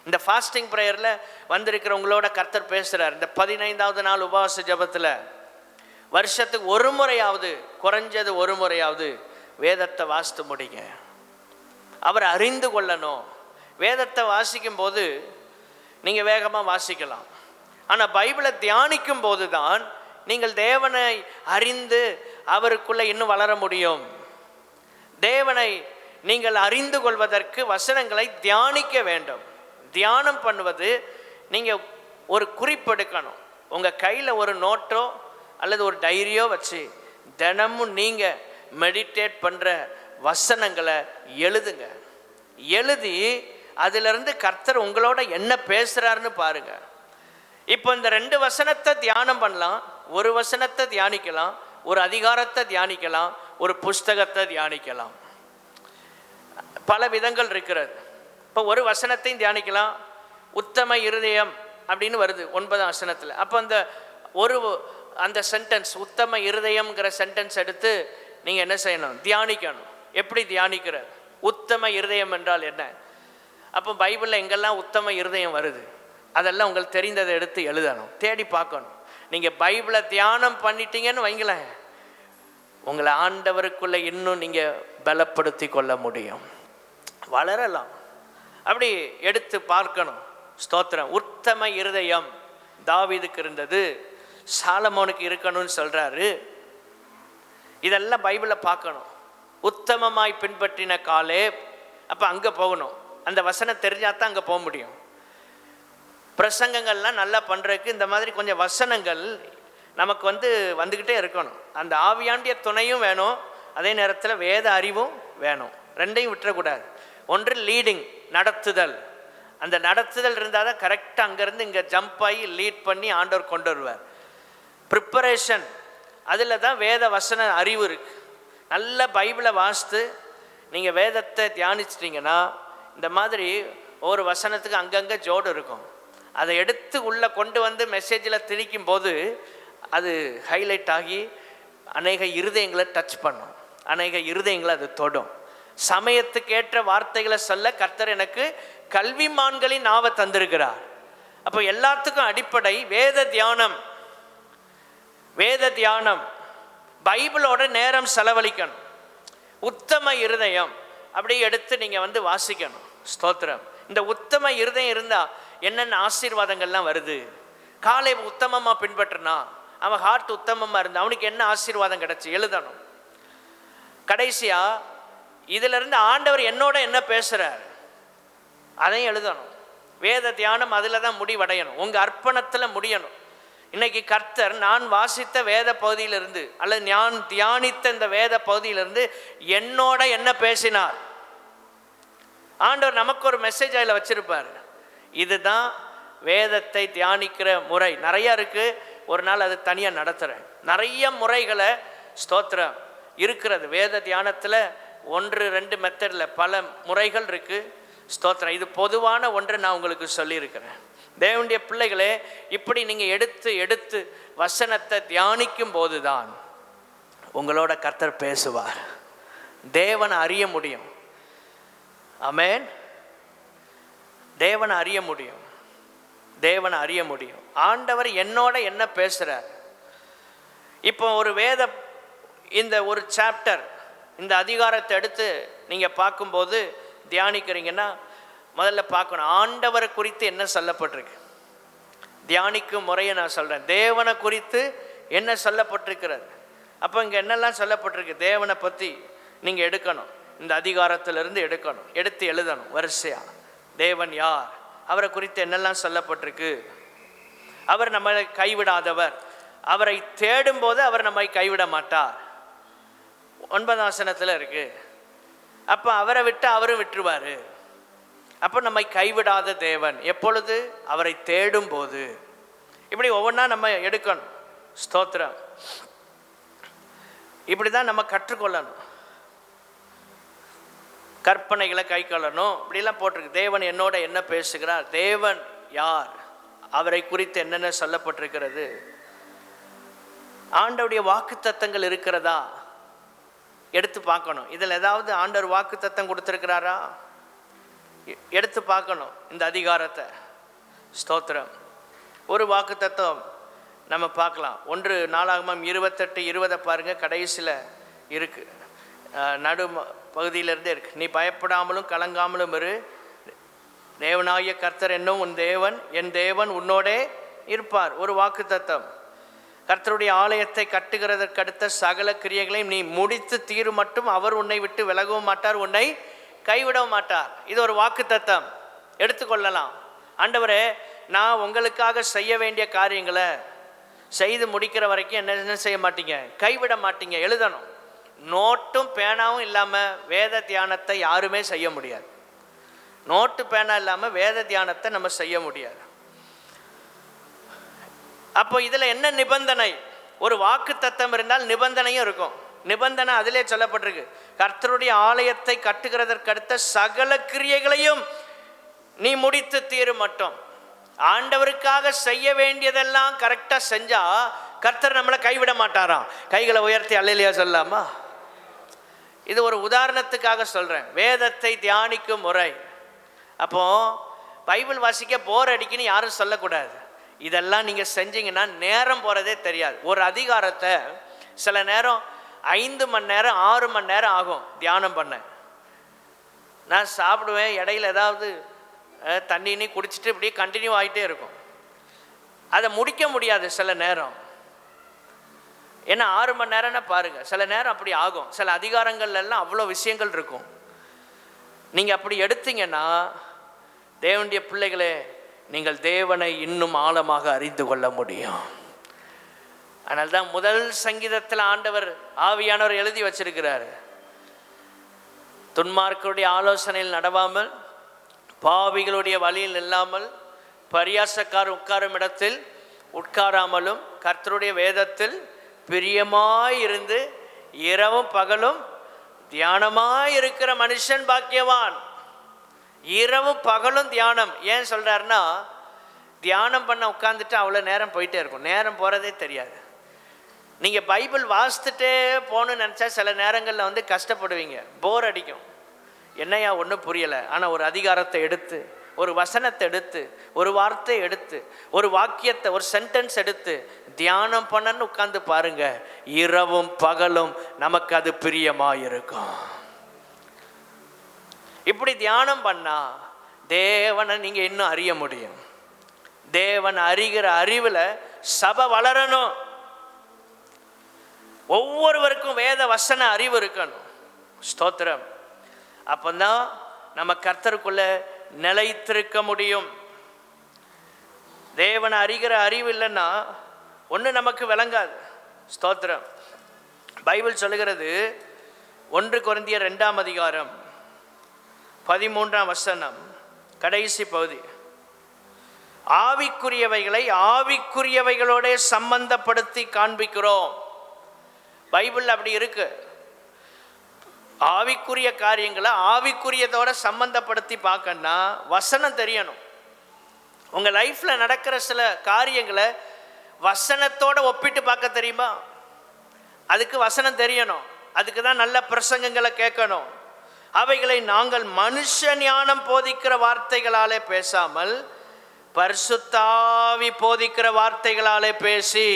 இந்த ஃபாஸ்டிங் ப்ரேயரில் வந்திருக்கிறவங்களோட கர்த்தர் பேசுகிறார். இந்த 15வது நாள் உபவாச ஜபத்தில் வருஷத்துக்கு ஒரு முறையாவது, குறைஞ்சது ஒரு முறையாவது வேதத்தை வாசித்து முடிங்க. அவரை அறிந்து கொள்ளணும். வேதத்தை வாசிக்கும் போது நீங்கள் வேகமாக வாசிக்கலாம். ஆனால் பைபிளை தியானிக்கும் போது தான் நீங்கள் தேவனை அறிந்து அவருக்குள்ளே இன்னும் வளர முடியும். தேவனை நீங்கள் அறிந்து கொள்வதற்கு வசனங்களை தியானிக்க வேண்டும். தியானம் பண்ணுவது, நீங்கள் ஒரு குறிப்பெடுக்கணும். உங்கள் கையில் ஒரு நோட்டோ அல்லது ஒரு டைரியோ வச்சு தினமும் நீங்கள் மெடிடேட் பண்ணுற வசனங்களை எழுதுங்க. எழுதி அதிலிருந்து கர்த்தர் உங்களோட என்ன பேசுகிறாருன்னு பாருங்கள். இப்போ இந்த 2 வசனத்தை தியானம் பண்ணலாம், ஒரு வசனத்தை தியானிக்கலாம், ஒரு அதிகாரத்தை தியானிக்கலாம், ஒரு புஸ்தகத்தை தியானிக்கலாம். பல விதங்கள் இருக்கிறது. இப்போ ஒரு வசனத்தையும் தியானிக்கலாம். உத்தம இருதயம் அப்படின்னு வருது 9ஆம் வசனத்தில். அப்போ அந்த சென்டென்ஸ், உத்தம இருதயம்ங்கிற சென்டென்ஸ் எடுத்து நீங்கள் என்ன செய்யணும்? தியானிக்கணும். எப்படி தியானிக்கிறார்? உத்தம இருதயம் என்றால் என்ன? அப்போ பைபிளில் எங்கெல்லாம் உத்தம இருதயம் வருது அதெல்லாம் உங்களுக்கு தெரிந்ததை எடுத்து எழுதணும், தேடி பார்க்கணும். நீங்கள் பைபிளை தியானம் பண்ணிட்டீங்கன்னு வைங்களேன், உங்களை ஆண்டவருக்குள்ளே இன்னும் நீங்கள் பலப்படுத்தி கொள்ள முடியும், வளரலாம். அப்படி எடுத்து பார்க்கணும். ஸ்தோத்திரம். உத்தம இருதயம் தாவீதுக்கு இருந்தது, சாலமோனுக்கு இருக்கணும்னு சொல்கிறாரு. இதெல்லாம் பைபிளில் பார்க்கணும். உத்தமமாய் பின்பற்றின காலேப். அப்போ அங்கே போகணும். அந்த வசனம் தெரிஞ்சால் தான் அங்கே போக முடியும். பிரசங்கங்கள்லாம் நல்லா பண்ணுறதுக்கு இந்த மாதிரி கொஞ்சம் வசனங்கள் நமக்கு வந்துக்கிட்டே இருக்கணும். அந்த ஆவியாண்டிய துணையும் வேணும், அதே நேரத்தில் வேத அறிவும் வேணும். ரெண்டையும் விட்டுறக்கூடாது. ஒன்று லீடிங், நடத்துதல். அந்த நடத்துதல் இருந்தால் தான் கரெக்டாக அங்கேருந்து இங்கே ஜம்ப் ஆகி லீட் பண்ணி ஆண்டவர் கொண்டு வருவார். ப்ரிப்பரேஷன், அதில் தான் வேத வசன அறிவு இருக்குது. நல்ல பைபிளை வாசித்து நீங்கள் வேதத்தை தியானிச்சிட்டிங்கன்னா இந்த மாதிரி ஒவ்வொரு வசனத்துக்கு அங்கங்கே ஜோடு இருக்கும். அதை எடுத்து உள்ளே கொண்டு வந்து மெசேஜில் திணிக்கும் போது அது ஹைலைட் ஆகி அநேக இருதயங்களை டச் பண்ணும், அநேக இருதயங்களை அது தொடும். சமயத்துக்கு ஏற்ற வார்த்தைகளை சொல்ல கர்த்தர் எனக்கு கல்விமான்களின் நாவை தந்திருக்கிறார். அப்போ எல்லாத்துக்கும் அடிப்படை வேத தியானம். வேத தியானம், பைபிளோட நேரம் செலவழிக்கணும். உத்தம இருதயம் அப்படி எடுத்து நீங்கள் வாசிக்கணும். ஸ்தோத்திரம். இந்த உத்தம இருதயம் இருந்தால் என்னென்ன ஆசீர்வாதங்கள்லாம் வருது, காலேப் உத்தமமாக பின்பற்றினா, அவன் ஹார்ட் உத்தமமாக இருந்தான், அவனுக்கு என்ன ஆசீர்வாதம் கிடைச்சி எழுதணும். கடைசியா இதிலிருந்து ஆண்டவர் என்னோட என்ன பேசுகிறார் அதையும் எழுதணும். வேத தியானம் அதில் தான் முடிவடையணும், உங்கள் அர்ப்பணத்தில் முடியணும். இன்னைக்கு கர்த்தர் நான் வாசித்த வேத பகுதியிலிருந்து அல்லது நான் தியானித்த இந்த வேத பகுதியிலிருந்து என்னோட என்ன பேசினார், ஆண்டவர் நமக்கு ஒரு மெசேஜ் அதில் வச்சிருப்பார். இதுதான் வேதத்தை தியானிக்கிற முறை. நிறைய இருக்கு, ஒரு நாள் அது தனியாக நடத்துகிறேன். நிறைய முறைகளை ஸ்தோத்திரம் இருக்கிறது வேத தியானத்தில். 1-2 மெத்தடில் பல முறைகள் இருக்கு. ஸ்தோத்திரம். இது பொதுவான ஒன்று நான் உங்களுக்கு சொல்லியிருக்கிறேன். தேவனுடைய பிள்ளைகளே, இப்படி நீங்கள் எடுத்து எடுத்து வசனத்தை தியானிக்கும் போது தான் உங்களோட கர்த்தர் பேசுவார். தேவனை அறிய முடியும். ஆமென். தேவனை அறிய முடியும், தேவனை அறிய முடியும். ஆண்டவர் என்னோட என்ன பேசுகிறார். இப்போ ஒரு வேத இந்த ஒரு சாப்டர், இந்த அதிகாரத்தை எடுத்து நீங்கள் பார்க்கும்போது தியானிக்கிறீங்கன்னா முதல்ல பார்க்கணும் ஆண்டவரை குறித்து என்ன சொல்லப்பட்டிருக்கு. தியானிக்கும் முறையை நான் சொல்கிறேன். தேவனை குறித்து என்ன சொல்லப்பட்டிருக்கிறது. அப்போ இங்கே என்னெல்லாம் சொல்லப்பட்டிருக்கு தேவனை பற்றி நீங்கள் எடுக்கணும். இந்த அதிகாரத்திலிருந்து எடுக்கணும், எடுத்து எழுதணும் வரிசையாக. தேவன் யார், அவரை குறித்து என்னெல்லாம் சொல்லப்பட்டிருக்கு. அவர் நம்மளை கைவிடாதவர், அவரை தேடும்போது அவர் நம்மை கைவிட மாட்டார். 9ஆம் வசனத்தில் இருக்கு. அப்போ அவரை விட்டு அவரும் விட்டுருவார். அப்போ நம்மை கைவிடாத தேவன் எப்பொழுது, அவரை தேடும் போது. இப்படி ஒவ்வொன்றா நம்ம எடுக்கணும். ஸ்தோத்திரம். இப்படி தான் நம்ம கற்றுக்கொள்ளணும். கற்பனைகளை கை கொள்ளணும், இப்படிலாம் போட்டிருக்கு. தேவன் என்னோட என்ன பேசுகிறார், தேவன் யார், அவரை குறித்து என்னென்ன சொல்லப்பட்டிருக்கிறது. ஆண்டவருடைய வாக்கு தத்தங்கள் இருக்கிறதா எடுத்து பார்க்கணும். இதில் ஏதாவது ஆண்டவர் வாக்கு தத்தம் கொடுத்துருக்கிறாரா எடுத்து பார்க்கணும் இந்த அதிகாரத்தை. ஸ்தோத்திரம். ஒரு வாக்கு தத்துவம் நம்ம பார்க்கலாம். 1 நாளாகமம் 28:20 பாருங்கள், கடைசியில் இருக்குது, நடு பகுதியிலிருந்தே இருக்குது. நீ பயப்படாமலும் கலங்காமலும் இரு, தேவனாகிய கர்த்தர் என்னும் உன் தேவன், என் தேவன் உன்னோடே இருப்பார். ஒரு வாக்கு தத்தம். கர்த்தருடைய ஆலயத்தை கட்டுகிறதற்கு அடுத்த சகல கிரியைகளையும் நீ முடித்து தீரும் மட்டும் அவர் உன்னை விட்டு விலகவும் மாட்டார், உன்னை கைவிடவும் மாட்டார். இது ஒரு வாக்கு தத்தம், எடுத்துக்கொள்ளலாம். ஆண்டவரே, நான் உங்களுக்காக செய்ய வேண்டிய காரியங்களை செய்து முடிக்கிற வரைக்கும் என்ன செய்ய மாட்டீங்க, கைவிட மாட்டீங்க. எழுதணும். நோட்டும் பேனாவும் இல்லாமல் வேத தியானத்தை யாருமே செய்ய முடியாது. நோட்டு பேனா இல்லாமல் வேத தியானத்தை நம்ம செய்ய முடியாது. அப்போ இதில் என்ன நிபந்தனை, ஒரு வாக்கு தத்தம் இருந்தால் நிபந்தனையும் இருக்கும். நிபந்தனை அதிலே சொல்லப்பட்டிருக்கு, கர்த்தருடைய ஆலயத்தை கட்டுகிறதற்கு அடுத்த சகல கிரியைகளையும் நீ முடித்து தீரும் மட்டும். ஆண்டவருக்காக செய்ய வேண்டியதெல்லாம் கரெக்டாக செஞ்சா கர்த்தர் நம்மளை கைவிட மாட்டாராம். கைகளை உயர்த்தி அல்லேலூயா சொல்லலாமா? இது ஒரு உதாரணத்துக்காக சொல்கிறேன், வேதத்தை தியானிக்கும் முறை. அப்போ பைபிள் வாசிக்க போர் அடிக்குன்னு யாரும் சொல்லக்கூடாது. இதெல்லாம் நீங்கள் செஞ்சீங்கன்னா நேரம் போகிறதே தெரியாது. ஒரு அதிகாரத்தை சில நேரம் 5 மணி நேரம் 6 மணி நேரம் ஆகும் தியானம் பண்ண. நான் சாப்பிடுவேன், இடையில ஏதாவது தண்ணி குடிச்சிட்டு இப்படியே கண்டினியூ ஆகிட்டே இருக்கும். அதை முடிக்க முடியாது சில நேரம். ஏன்னா 6 மணி நேரம்னா பாருங்கள், சில நேரம் அப்படி ஆகும். சில அதிகாரங்கள்லாம் அவ்வளோ விஷயங்கள் இருக்கும். நீங்கள் அப்படி எடுத்தீங்கன்னா தேவனுடைய பிள்ளைகளே, நீங்கள் தேவனை இன்னும் ஆழமாக அறிந்து கொள்ள முடியும். அதனால்தான் முதல் சங்கீதத்தில் ஆண்டவர் ஆவியானவர் எழுதி வச்சிருக்கிறார், துன்மார்க்கருடைய ஆலோசனையில் நடவாமல், பாவிகளுடைய வழியில் இல்லாமல், பரியாசக்கார் உட்காரும் இடத்தில் உட்காராமலும், கர்த்தருடைய வேதத்தில் பிரியமாயிருந்து இரவும் பகலும் தியானமாயிருக்கிற மனுஷன் பாக்கியவான். இரவும் பகலும் தியானம். ஏன் சொல்கிறாருன்னா, தியானம் பண்ண உட்காந்துட்டு அவ்வளோ நேரம் போயிட்டே இருக்கும், நேரம் போகிறதே தெரியாது. நீங்கள் பைபிள் வாசித்துட்டே போகணுன்னு நினச்சா சில நேரங்களில் கஷ்டப்படுவீங்க, போர் அடிக்கும். என்னையா ஒன்றும் புரியலை. ஆனால் ஒரு அதிகாரத்தை எடுத்து, ஒரு வசனத்தை எடுத்து, ஒரு வார்த்தை எடுத்து, ஒரு வாக்கியத்தை, ஒரு சென்டென்ஸ் எடுத்து தியானம் பண்ணன்னு உட்காந்து பாருங்க, இரவும் பகலும் நமக்கு அது பிரியமாக இருக்கும். இப்படி தியானம் பண்ணா தேவனை நீங்கள் இன்னும் அறிய முடியும். தேவன் அறிகிற அறிவில் சபை வளரணும். ஒவ்வொருவருக்கும் வேத வசன அறிவு இருக்கணும். ஸ்தோத்திரம். அப்பந்தான் நம்ம கர்த்தருக்குள்ள நிலைத்திருக்க முடியும். தேவனை அறிகிற அறிவு இல்லைன்னா ஒன்று நமக்கு விளங்காது. ஸ்தோத்திரம். பைபிள் சொல்லுகிறது 1 கொரிந்தியர் 2:13 கடைசி பகுதி, ஆவிக்குரியவைகளை ஆவிக்குரியவைகளோட சம்பந்தப்படுத்தி காண்பிக்கிறோம். பைபிள் அப்படி இருக்கு. ஆவிக்குரிய காரியங்களை ஆவிக்குரியதோட சம்பந்தப்படுத்தி பார்க்கணும்னா வசனம் தெரியணும். உங்கள் லைஃப்பில் நடக்கிற சில காரியங்களை வசனத்தோட ஒப்பிட்டு பார்க்க தெரியுமா? அதுக்கு வசனம் தெரியணும். அதுக்கு தான் நல்ல பிரசங்கங்களை கேட்கணும். அவைகளை நாங்கள் மனுஷ ஞானம் போதிக்கிற வார்த்தைகளாலே பேசாமல் பரிசுத்த ஆவி போதிக்கிற வார்த்தைகளாலே பேசி,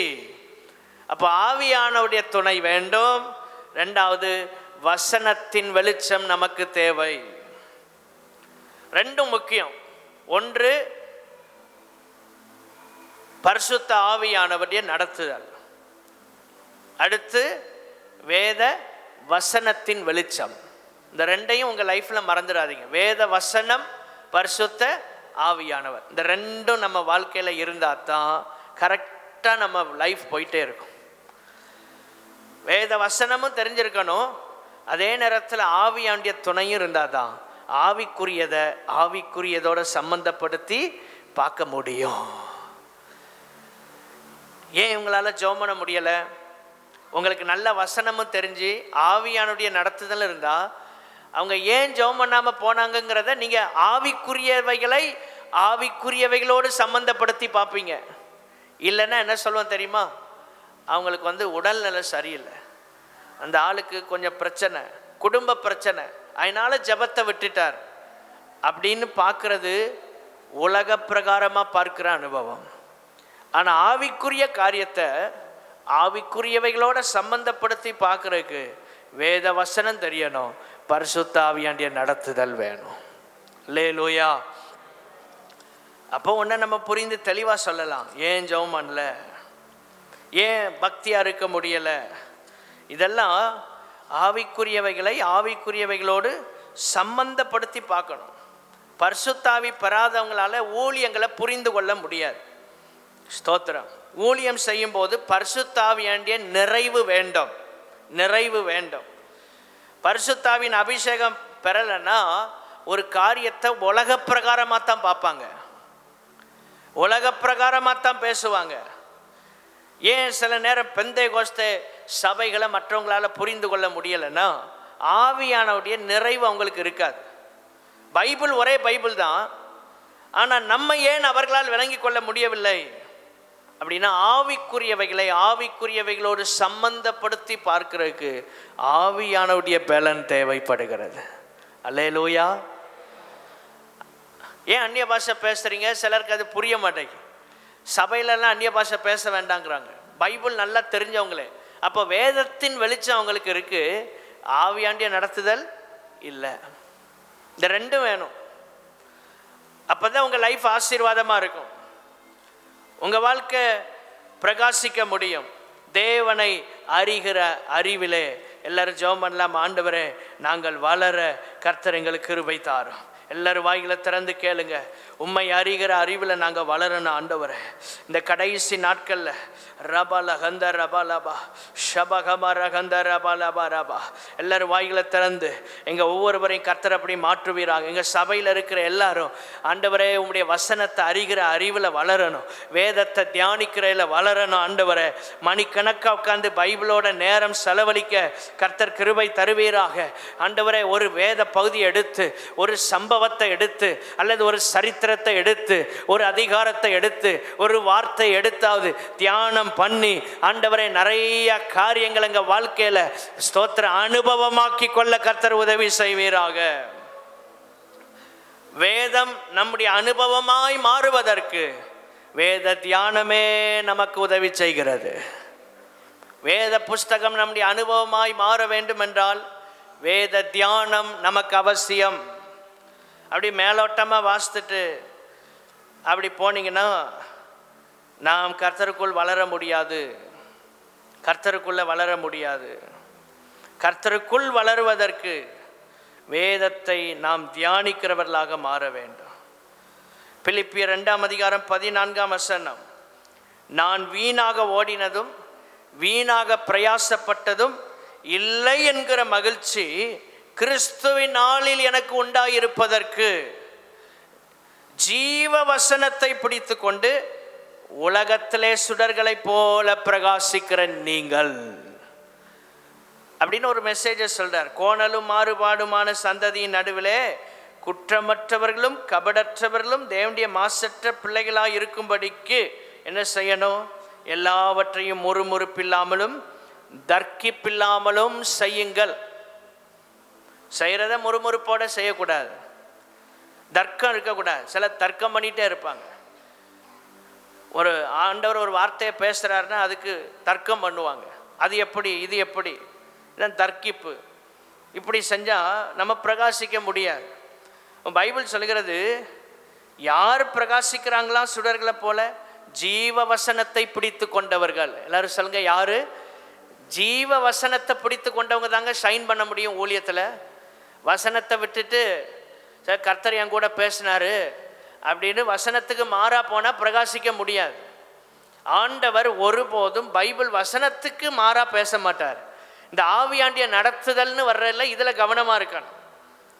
அப்போ ஆவியானவருடைய துணை வேண்டும். 2வது, வசனத்தின் வெளிச்சம் நமக்கு தேவை. ரெண்டும் முக்கியம். ஒன்று பரிசுத்த ஆவியானவருடைய நடத்துதல், அடுத்து வேத வசனத்தின் வெளிச்சம். இந்த ரெண்டையும் உங்கள் லைஃப்பில் மறந்துடாதீங்க. வேத வசனம், பரிசுத்த ஆவியானவர், இந்த ரெண்டும் நம்ம வாழ்க்கையில் இருந்தால் தான் கரெக்டாக நம்ம லைஃப் போயிட்டே இருக்கும். வேத வசனமும் தெரிஞ்சிருக்கணும், அதே நேரத்தில் ஆவியாண்டிய துணையும் இருந்தால் தான் ஆவிக்குரியதை ஆவிக்குரியதோட சம்பந்தப்படுத்தி பார்க்க முடியும். ஏன் உங்களால் ஜெபம் பண்ண முடியலை? உங்களுக்கு நல்ல வசனமும் தெரிஞ்சு ஆவியானுடைய நடத்துதல் இருந்தால் அவங்க ஏன் ஜெபம் பண்ணாமல் போனாங்கங்கிறத நீங்கள் ஆவிக்குரியவைகளை ஆவிக்குரியவைகளோடு சம்மந்தப்படுத்தி பார்ப்பீங்க. இல்லைன்னா என்ன சொல்லுவோம் தெரியுமா? அவங்களுக்கு உடல்நிலை சரியில்லை, அந்த ஆளுக்கு கொஞ்சம் பிரச்சனை, குடும்ப பிரச்சனை, அதனால் ஜெபத்தை விட்டுட்டார் அப்படின்னு பார்க்குறது உலக பிரகாரமாக பார்க்குற அனுபவம். ஆனால் ஆவிக்குரிய காரியத்தை ஆவிக்குரியவைகளோட சம்பந்தப்படுத்தி பார்க்குறதுக்கு வேத வசனம் தெரியணும், பரிசுத்த ஆவியாண்டிய நடத்துதல் வேணும். அல்லேலூயா. அப்போ ஒன்றை நம்ம புரிந்து தெளிவாக சொல்லலாம். ஏன் ஜெபம் பண்ணல, ஏன் பக்தியாக இருக்க முடியலை, இதெல்லாம் ஆவிக்குரியவைகளை ஆவிக்குரியவைகளோடு சம்பந்தப்படுத்தி பார்க்கணும். பரிசுத்தாவி பெறாதவங்களால ஊழியங்களை புரிந்து கொள்ள முடியாது. ஸ்தோத்திரம். ஊழியம் செய்யும் போது பரிசுத்தாவியாண்டிய நிறைவு வேண்டும், நிறைவு வேண்டும். பரிசுத்தாவின் அபிஷேகம் பெறலைன்னா ஒரு காரியத்தை உலக பிரகாரமாக தான் பார்ப்பாங்க, உலக பிரகாரமாக தான் பேசுவாங்க. ஏன் சில நேரம் பெந்தைகோஸ்தே சபைகளை மற்றவங்களால புரிந்து கொள்ள முடியலைன்னா ஆவியானவுடைய நிறைவு அவங்களுக்கு இருக்காது. பைபிள் ஒரே பைபிள் தான், ஆனால் நம்ம ஏன் அவர்களால் விளங்கி கொள்ள முடியவில்லை அப்படின்னா ஆவிக்குரியவைகளை ஆவிக்குரியவைகளோடு சம்பந்தப்படுத்தி பார்க்கிறதுக்கு ஆவியானவுடைய பலன் தேவைப்படுகிறது. அல்லேலூயா. ஏன் அந்நிய பாஷை பேசுகிறீங்க? சிலருக்கு அது புரிய மாட்டேங்குது. சபையிலலாம் அந்நிய பாஷை பேச வேண்டாங்கிறாங்க, பைபிள் நல்லா தெரிஞ்சவங்களே. அப்போ வேதத்தின் வெளிச்சம் அவங்களுக்கு இருக்குது, ஆவியாண்டிய நடத்துதல் இல்லை. இந்த ரெண்டும் வேணும். அப்போ தான் உங்கள் லைஃப் ஆசீர்வாதமாக இருக்கும், உங்கள் வாழ்க்கை பிரகாசிக்க முடியும். தேவனை அறிகிற அறிவிலே எல்லாரும் ஜெபம் பண்ணலாம். ஆண்டவரே, நாங்கள் வளர கர்த்தர் எங்களுக்கு கிருபை தாரும். எல்லாரும் வாய்களை திறந்து கேளுங்க. உம்மை அறிகிற அறிவில் நாங்கள் வளரணும் ஆண்டவரே. இந்த கடைசி நாட்களில் ரபால கந்த ரபாலபா ஷபகமர கந்த ரபாலபா ரபா எல்லாரும் வாய்களை திறந்து எங்கள் ஒவ்வொருவரையும் கர்த்தர் அப்படி மாற்றுவீராங்க. எங்கள் சபையில் இருக்கிற எல்லாரும் ஆண்டவரே உம்முடைய வசனத்தை அறிகிற அறிவில் வளரணும், வேதத்தை தியானிக்கிறதில் வளரணும். ஆண்டவரே, மணிக்கணக்காக உட்காந்து பைபிளோட நேரம் செலவழிக்க கர்த்தர் கிருபை தருவீராக. ஆண்டவரே, ஒரு வேத பகுதி எடுத்து, ஒரு சம்பவத்தை எடுத்து, அல்லது ஒரு சரித்திரத்தை எடுத்து, ஒரு அதிகாரத்தை எடுத்து, ஒரு வார்த்தை எடுத்தாவது தியானம் பண்ணி ஆண்டவரே நிறைய காரியங்கள் எங்க வாழ்க்கையில ஸ்தோத்திர அனுபவமாக்கி கொள்ள கர்த்தர் உதவி செய்வீராக. வேதம் நம்முடைய அனுபவமாய் மாறுவதற்கு வேத தியானமே நமக்கு உதவி செய்கிறது. வேத புஸ்தகம் நம்முடைய அனுபவமாய் மாற வேண்டும் என்றால் வேத தியானம் நமக்கு அவசியம். அப்படி மேலோட்டமாக வாசித்துட்டு அப்படி போனீங்கன்னா நாம் கர்த்தருக்குள் வளர முடியாது. கர்த்தருக்குள்ள வளர முடியாது. கர்த்தருக்குள் வளருவதற்கு வேதத்தை நாம் தியானிக்கிறவர்களாக மாற வேண்டும். பிலிப்பியர் 2:14 நான் வீணாக ஓடினதும் வீணாக பிரயாசப்பட்டதும் இல்லை என்கிற மகிழ்ச்சி கிறிஸ்துவின் நாளில் எனக்கு உண்டாயிருப்பதற்கு ஜீவ வசனத்தை பிடித்து கொண்டு உலகத்திலே சுடர்களை போல பிரகாசிக்கிற நீங்கள் அப்படின்னு ஒரு மெசேஜை சொல்றார். கோணலும் மாறுபாடுமான சந்ததியின் நடுவிலே குற்றமற்றவர்களும் கபடற்றவர்களும் தேவனுடைய மாசற்ற பிள்ளைகளாக இருக்கும்படிக்கு என்ன செய்யணும்? எல்லாவற்றையும் முறுமுறுப்பில்லாமலும் தர்க்கிப்பில்லாமலும் செய்யுங்கள். செய்கிறத முறுமுறுப்போட செய்யக்கூடாது. தர்க்கம் இருக்கக்கூடாது. சில தர்க்கம் பண்ணிகிட்டே இருப்பாங்க. ஒரு ஆண்டவர் ஒரு வார்த்தையை பேசுகிறாருன்னா அதுக்கு தர்க்கம் பண்ணுவாங்க. அது எப்படி, இது எப்படி, இதான் தர்க்கிப்பு. இப்படி செஞ்சால் நம்ம பிரகாசிக்க முடியாது. பைபிள் சொல்கிறது, யார் பிரகாசிக்கிறாங்களா சுடர்களை போல? ஜீவ வசனத்தை பிடித்து கொண்டவர்கள். எல்லாரும் சொல்லுங்க, யாரு? ஜீவ வசனத்தை பிடித்து கொண்டவங்க தாங்க ஷைன் பண்ண முடியும் ஊழியத்தில். வசனத்தை விட்டுட்டு சார் கர்த்தர் என் கூட பேசினாரு அப்படின்னு வசனத்துக்கு மாறா போனால் பிரகாசிக்க முடியாது. ஆண்டவர் ஒருபோதும் பைபிள் வசனத்துக்கு மாறா பேச மாட்டார். இந்த ஆவியாண்டிய நடத்துதல்னு வர்றதில்ல, இதில் கவனமாக இருக்கணும்.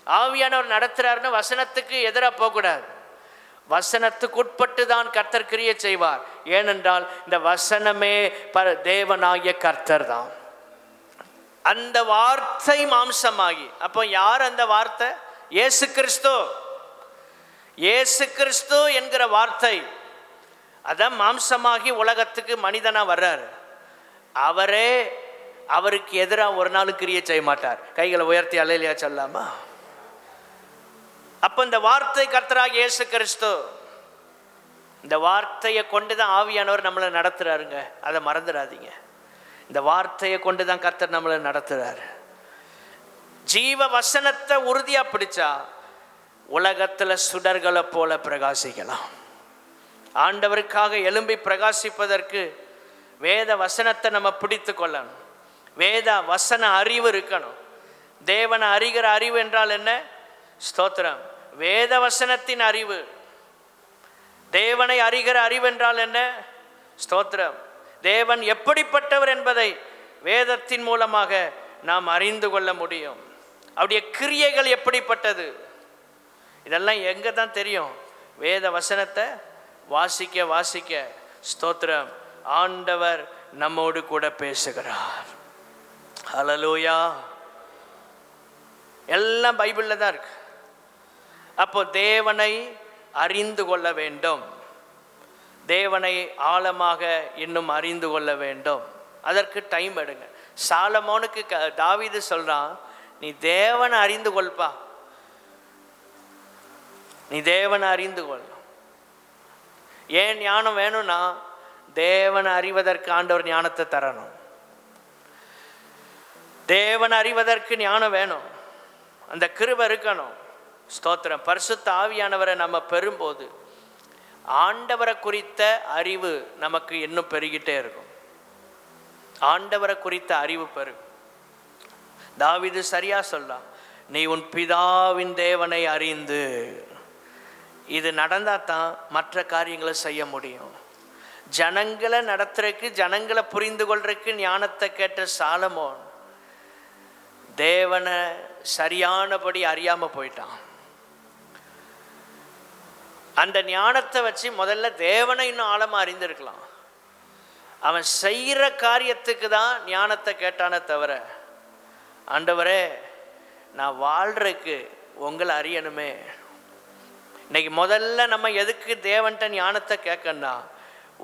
ஆவியானவர் நடத்துகிறாருன்னு வசனத்துக்கு எதிராக போகக்கூடாது. வசனத்துக்கு உட்பட்டு தான் கர்த்தர் கிரியை செய்வார். ஏனென்றால் இந்த வசனமே தேவனாகிய கர்த்தர் தான். அந்த வார்த்தை மாம்சமாகி, அப்போ யார் அந்த வார்த்தை? இயேசு கிறிஸ்து. இயேசு கிறிஸ்து என்கிற வார்த்தை அதான் மாம்சமாகி உலகத்துக்கு மனிதனாக வர்றார். அவருக்கு எதிராக ஒரு நாள் கிரியை செய்ய மாட்டார். கைகளை உயர்த்தி அல்லேலூயா சொல்லாமா? அப்போ இந்த வார்த்தை கர்த்தராகிய இயேசு கிறிஸ்து, இந்த வார்த்தையை கொண்டு தான் ஆவியானவர் நம்மளை நடத்துறாருங்க. அதை மறந்துடாதீங்க. இந்த வார்த்தையை கொண்டு தான் கர்த்தர் நம்மளை நடத்துறாரு. ஜீவ வசனத்தை உறுதியா பிடிச்சா உலகத்துல சுடர்களை போல பிரகாசிக்கலாம். ஆண்டவருக்காக எழும்பி பிரகாசிப்பதற்கு வேத வசனத்தை நம்ம பிடித்து கொள்ளணும். வேத வசன அறிவு இருக்கணும். தேவனை அறிகிற அறிவு என்றால் என்ன? ஸ்தோத்திரம். வேத வசனத்தின் அறிவு. தேவனை அறிகிற அறிவு என்றால் என்ன? ஸ்தோத்திரம். தேவன் எப்படிப்பட்டவர் என்பதை வேதத்தின் மூலமாக நாம் அறிந்து கொள்ள முடியும். அவருடைய கிரியைகள் எப்படிப்பட்டது, இதெல்லாம் எங்கே தான் தெரியும்? வேத வசனத்தை வாசிக்க வாசிக்க. ஸ்தோத்திரம். ஆண்டவர் நம்மோடு கூட பேசுகிறார். ஹல்லேலூயா. எல்லாம் பைபிளில் தான் இருக்கு. அப்போ தேவனை அறிந்து கொள்ள வேண்டும். தேவனை ஆழமாக இன்னும் அறிந்து கொள்ள வேண்டும். அதற்கு டைம் எடுங்க. சாலமோனுக்கு தாவீது சொல்றான், நீ தேவனை அறிந்து கொள்பா, நீ தேவனை அறிந்து கொள். ஏன் ஞானம் வேணும்னா தேவனை அறிவதற்கு ஆண்டவர் ஞானத்தை தரணும். தேவனை அறிவதற்கு ஞானம் வேணும். அந்த கிருபை இருக்கணும். ஸ்தோத்திரம். பரிசுத்த ஆவியானவரை நம்ம பெறும்போது ஆண்டவரை குறித்த அறிவு நமக்கு இன்னும் பெருகிட்டே இருக்கும். ஆண்டவரை குறித்த அறிவு பெருகும். தாவீது சரியா சொல்லலாம், நீ உன் பிதாவின் தேவனை அறிந்து. இது நடந்தால் தான் மற்ற காரியங்களை செய்ய முடியும். ஜனங்களை நடத்துறதுக்கு, ஜனங்களை புரிந்து கொள்றதுக்கு ஞானத்தை கேட்ட சாலமோன் தேவனை சரியானபடி அறியாம போயிட்டான். அந்த ஞானத்தை வச்சு முதல்ல தேவனை இன்னும் ஆழமா அறிந்திருக்கலாம். அவன் செய்கிற காரியத்துக்கு தான் ஞானத்தை கேட்டானே தவிர, ஆண்டவரே நான் வாழ்றதுக்கு உங்களை அறியணுமே. இன்னைக்கு முதல்ல நம்ம எதுக்கு தேவன்கிட்ட ஞானத்தை கேட்கணும்னா,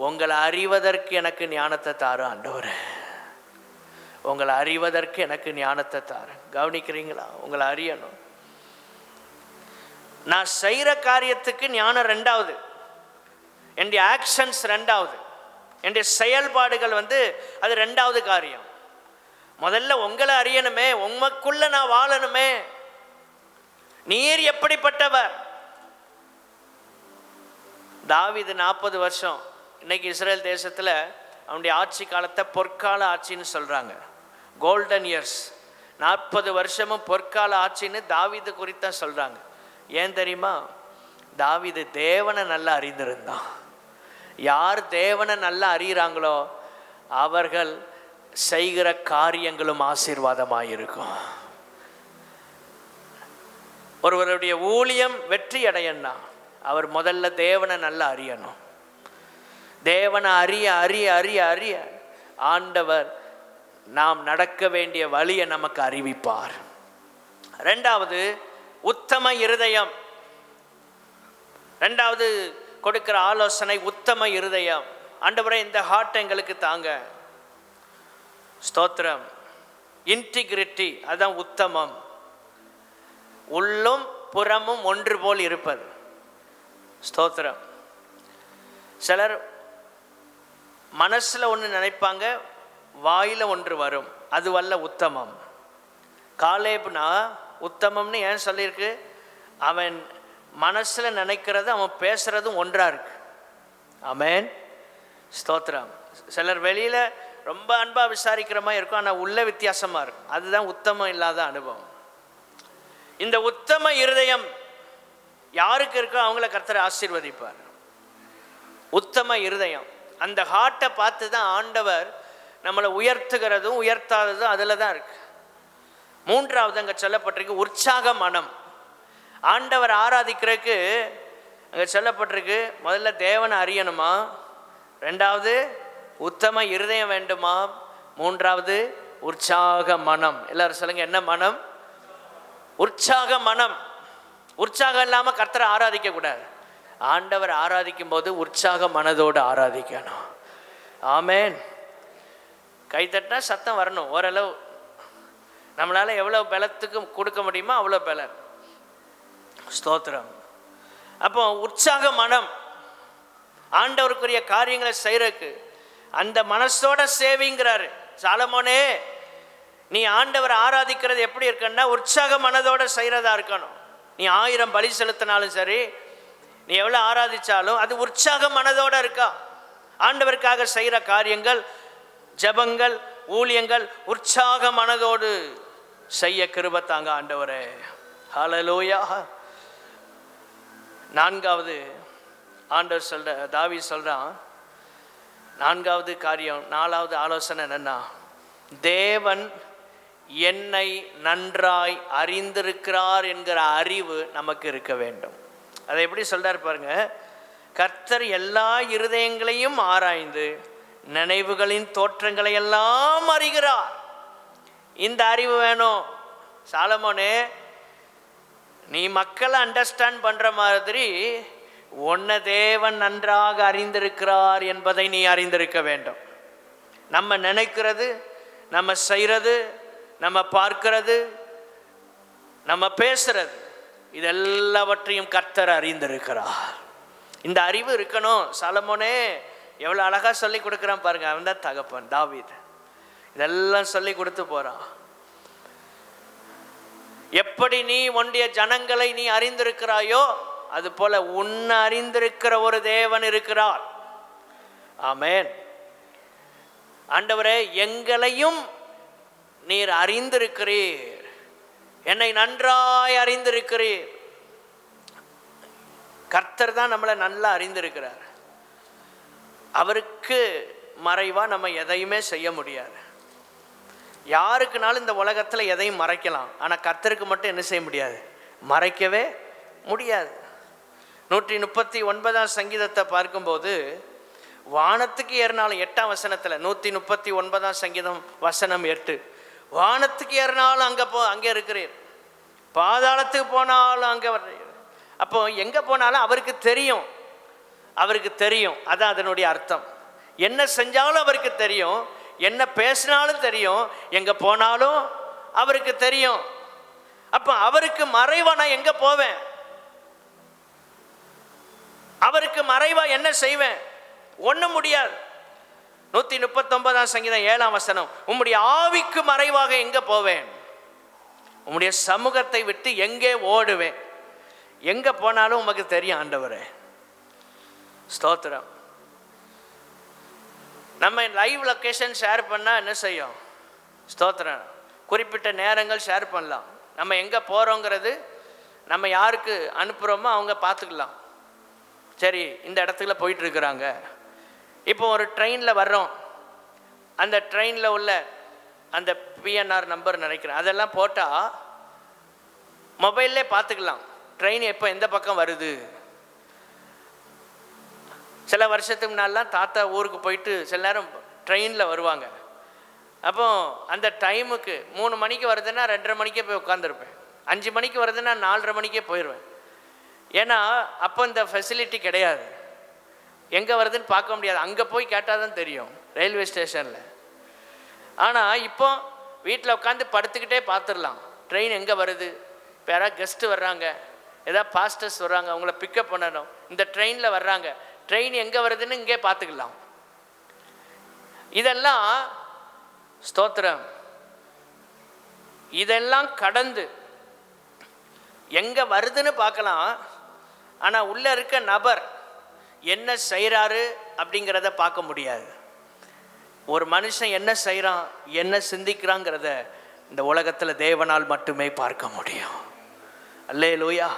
உங்களை அறிவதற்கு எனக்கு ஞானத்தை தாரு ஆண்டவரே, உங்களை அறிவதற்கு எனக்கு ஞானத்தை தாரு. கவனிக்கிறீங்களா? உங்களை அறியணும். நான் செய்கிற காரியத்துக்கு ஞானம் ரெண்டாவது, என்னுடைய ஆக்ஷன்ஸ் ரெண்டாவது, என்னுடைய செயல்பாடுகள் அது ரெண்டாவது காரியம். முதல்ல உங்களை அறியணுமே, உங்களுக்குள்ள நான் வாழணுமே. நீர் எப்படிப்பட்டவர்? தாவீது 40 வருஷம் இன்னைக்கு இஸ்ரேல் தேசத்தில் அவனுடைய ஆட்சி காலத்தை பொற்கால ஆட்சின்னு சொல்கிறாங்க. கோல்டன் இயர்ஸ், 40 வருஷமும் பொற்கால ஆட்சின்னு தாவீது குறித்தான் சொல்கிறாங்க. ஏன் தெரியுமா? தாவீது தேவனை நல்லா அறிந்திருந்தான். யார் தேவனை நல்லா அறிகிறாங்களோ அவர்கள் செய்கிற காரியங்களும் ஆசீர்வாதமாக இருக்கும். ஒருவருடைய ஊழியம் வெற்றி அடையணும்னா அவர் முதல்ல தேவனை நல்லா அறியணும். தேவனை அறிய அறிய அறிய அறிய ஆண்டவர் நாம் நடக்க வேண்டிய வழியை நமக்கு அறிவிப்பார். ரெண்டாவது, உத்தம இருதயம். ரெண்டாவது கொடுக்கிற ஆலோசனை உத்தம இருதயம். ஆண்டவரே, இந்த ஹார்ட் எங்களுக்கு தாங்க. ஸ்தோத்திரம். இன்டிகிரிட்டி, அதுதான் உத்தமம். உள்ளும் புறமும் ஒன்று போல் இருப்பது. ஸ்தோத்திரம். சிலர் மனசில் ஒன்று நினைப்பாங்க, வாயில் ஒன்று வரும், அதுவல்ல உத்தமம். காலேப்னா உத்தமம்னு ஏன் சொல்லியிருக்கு? அவன் மனசில் நினைக்கிறது அவன் பேசுகிறதும் ஒன்றாக இருக்கு. ஆமென், ஸ்தோத்திரம். சிலர் வெளியில் ரொம்ப அன்பாக விசாரிக்கிற மாதிரி இருக்கும், ஆனால் உள்ள வித்தியாசமாக இருக்கும். அதுதான் உத்தமம் இல்லாத அனுபவம். இந்த உத்தம இருதயம் யாருக்கு இருக்கோ அவங்கள கர்த்தர் ஆசீர்வதிப்பார். உத்தம இருதயம், அந்த ஹார்ட்டை பார்த்து தான் ஆண்டவர் நம்மளை உயர்த்துகிறதும் உயர்த்தாததும் அதில் தான் இருக்கு. மூன்றாவது அங்கே சொல்லப்பட்டிருக்கு உற்சாக மனம். ஆண்டவர் ஆராதிக்கிறதுக்கு அங்கே சொல்லப்பட்டிருக்கு, முதல்ல தேவனை அறியணுமா, ரெண்டாவது உத்தம இருதயம் வேண்டுமா, மூன்றாவது உற்சாக மனம். எல்லாரும் சொல்லுங்க, என்ன மனம்? உற்சாக மனம். உற்சாகம் இல்லாமல் கர்த்தரை ஆராதிக்க கூடாது. ஆண்டவர் ஆராதிக்கும் போது உற்சாக மனதோடு ஆராதிக்கணும். ஆமென். கைத்தட்டினா சத்தம் வரணும். ஓரளவு நம்மளால் எவ்வளோ பலத்துக்கு கொடுக்க முடியுமோ அவ்வளோ பலன். ஸ்தோத்திரம். அப்போ உற்சாக மனம், ஆண்டவருக்குரிய காரியங்களை செய்யறதுக்கு அந்த மனசோட சேவிங்கிறாரு சாலமோனே. நீ ஆண்டவர் ஆராதிக்கிறது எப்படி இருக்குன்னா உற்சாக மனதோட செய்கிறதா இருக்கணும். நீ 1000 பலி செலுத்தினாலும் சரி, நீ எவ்வளோ ஆராதிச்சாலும் அது உற்சாக மனதோட இருக்கா. ஆண்டவருக்காக செய்கிற காரியங்கள், ஜபங்கள், ஊழியங்கள் உற்சாக மனதோடு செய்ய கிருபை தாங்க ஆண்டவரே. ஹல்லேலூயா. நான்காவது ஆண்டவர் சொல்ற, தாவீது சொல்றான், நான்காவது காரியம், நாலாவது ஆலோசனை என்னன்னா, தேவன் என்னை நன்றாய் அறிந்திருக்கிறார் என்கிற அறிவு நமக்கு இருக்க வேண்டும். அதை எப்படி சொல்றாரு பாருங்க. கர்த்தர் எல்லா இருதயங்களையும் ஆராய்ந்து நினைவுகளின் தோற்றங்களை எல்லாம் அறிகிறார். இந்த அறிவு வேணும். சாலமோனே, நீ மக்களை அண்டர்ஸ்டாண்ட் பண்ற மாதிரி உன்னை தேவன் நன்றாக அறிந்திருக்கிறார் என்பதை நீ அறிந்திருக்க வேண்டும். நம்ம நினைக்கிறது, நம்ம செய்கிறது, நம்ம பார்க்கிறது, நம்ம பேசுறது, இதெல்லாவற்றையும் கர்த்தர் அறிந்திருக்கிறார். இந்த அறிவு இருக்கணும். சாலமோனே எவ்வளோ அழகாக சொல்லி கொடுக்குறான் பாருங்க. அவன் தான் தகப்பன் தாவீது. இதெல்லாம் சொல்லி கொடுத்து போறான். எப்படி நீ உன்னுடைய ஜனங்களை நீ அறிந்திருக்கிறாயோ அது போல உன்னை அறிந்திருக்கிற ஒரு தேவன் இருக்கிறார். ஆமென். ஆண்டவரே, எங்களையும் நீர் அறிந்திருக்கிறீர், என்னை நன்றாய் அறிந்திருக்கிறீர். கர்த்தர் தான் நம்மளை நல்லா அறிந்திருக்கிறார். அவருக்கு மறைவா நம்ம எதையுமே செய்ய முடியாது. யாருக்குனாலும் இந்த உலகத்தில் எதையும் மறைக்கலாம், ஆனால் கர்த்தருக்கு மட்டும் என்ன செய்ய முடியாது? மறைக்கவே முடியாது. 139 சங்கீதத்தை பார்க்கும்போது வானத்துக்கு ஏறினாலும் 8ஆம் வசனத்தில் 139 சங்கீதம் வசனம் 8, வானத்துக்கு ஏறினாலும் அங்கே இருக்கிறீர், பாதாளத்துக்கு போனாலும் அங்கே வர்றீர். அப்போ எங்கே போனாலும் அவருக்கு தெரியும், அவருக்கு தெரியும். அதான் அதனுடைய அர்த்தம். என்ன செஞ்சாலும் அவருக்கு தெரியும், என்ன பேசினாலும் தெரியும், எங்கே போனாலும் அவருக்கு தெரியும். அப்போ அவருக்கு மறைவா நான் எங்கே போவேன்? அவருக்கு மறைவா என்ன செய்வேன்? ஒன்றும் முடியாது. 139 சங்கீதம் 7ஆம் வசனம், உம்முடைய ஆவிக்கு மறைவாக எங்கே போவேன்? உம்முடைய சமூகத்தை விட்டு எங்கே ஓடுவேன்? எங்கே போனாலும் உமக்கு தெரியும் ஆண்டவரே. ஸ்தோத்திரம். நம்ம லைவ் லொக்கேஷன் ஷேர் பண்ணால் என்ன செய்யும்? ஸ்தோத்திரம், குறிப்பிட்ட நேரங்கள் ஷேர் பண்ணலாம். நம்ம எங்கே போகிறோங்கிறது நம்ம யாருக்கு அனுப்புகிறோமோ அவங்க பார்த்துக்கலாம். சரி, இந்த இடத்துல போயிட்டுருக்குறாங்க. இப்போ ஒரு ட்ரெயினில் வர்றோம், அந்த ட்ரெயினில் உள்ள அந்த பிஎன்ஆர் நம்பர் நினைக்கிறேன், அதெல்லாம் போட்டால் மொபைல்லே பார்த்துக்கலாம் ட்ரெயின் எப்போ எந்த பக்கம் வருது. சில வருஷத்துக்கு முன்னாடிலாம் தாத்தா ஊருக்கு போயிட்டு சில நேரம் ட்ரெயினில் வருவாங்க. அப்போ அந்த டைமுக்கு 3 மணிக்கு வருதுன்னா 2:30 மணிக்கே போய் உட்காந்துருப்பேன். 5 மணிக்கு வருதுன்னா 4:30 மணிக்கே போயிடுவேன். ஏன்னா அப்போ இந்த ஃபெசிலிட்டி கிடையாது, எங்கே வருதுன்னு பார்க்க முடியாது, அங்கே போய் கேட்டால் தான் தெரியும் ரயில்வே ஸ்டேஷனில். ஆனால் இப்போ வீட்டில் உட்காந்து படுத்துக்கிட்டே பார்த்துடலாம் ட்ரெயின் எங்கே வருது. இப்போ யாராவது கெஸ்ட்டு வர்றாங்க, ஏதாவது பாஸ்டர்ஸ் வர்றாங்க, அவங்கள பிக்கப் பண்ணணும், இந்த ட்ரெயினில் வர்றாங்க, ட்ரெயின் எங்கே வருதுன்னு இங்கே பார்த்துக்கலாம். இதெல்லாம் ஸ்தோத்திரம், இதெல்லாம் கடந்து எங்கே வருதுன்னு பார்க்கலாம். ஆனால் உள்ளே இருக்க நபர் என்ன செய்கிறாரு அப்படிங்கிறத பார்க்க முடியாது. ஒரு மனுஷன் என்ன செய்கிறான், என்ன சிந்திக்கிறாங்கிறத இந்த உலகத்தில் தேவனால் மட்டுமே பார்க்க முடியும். அல்லேலூயா.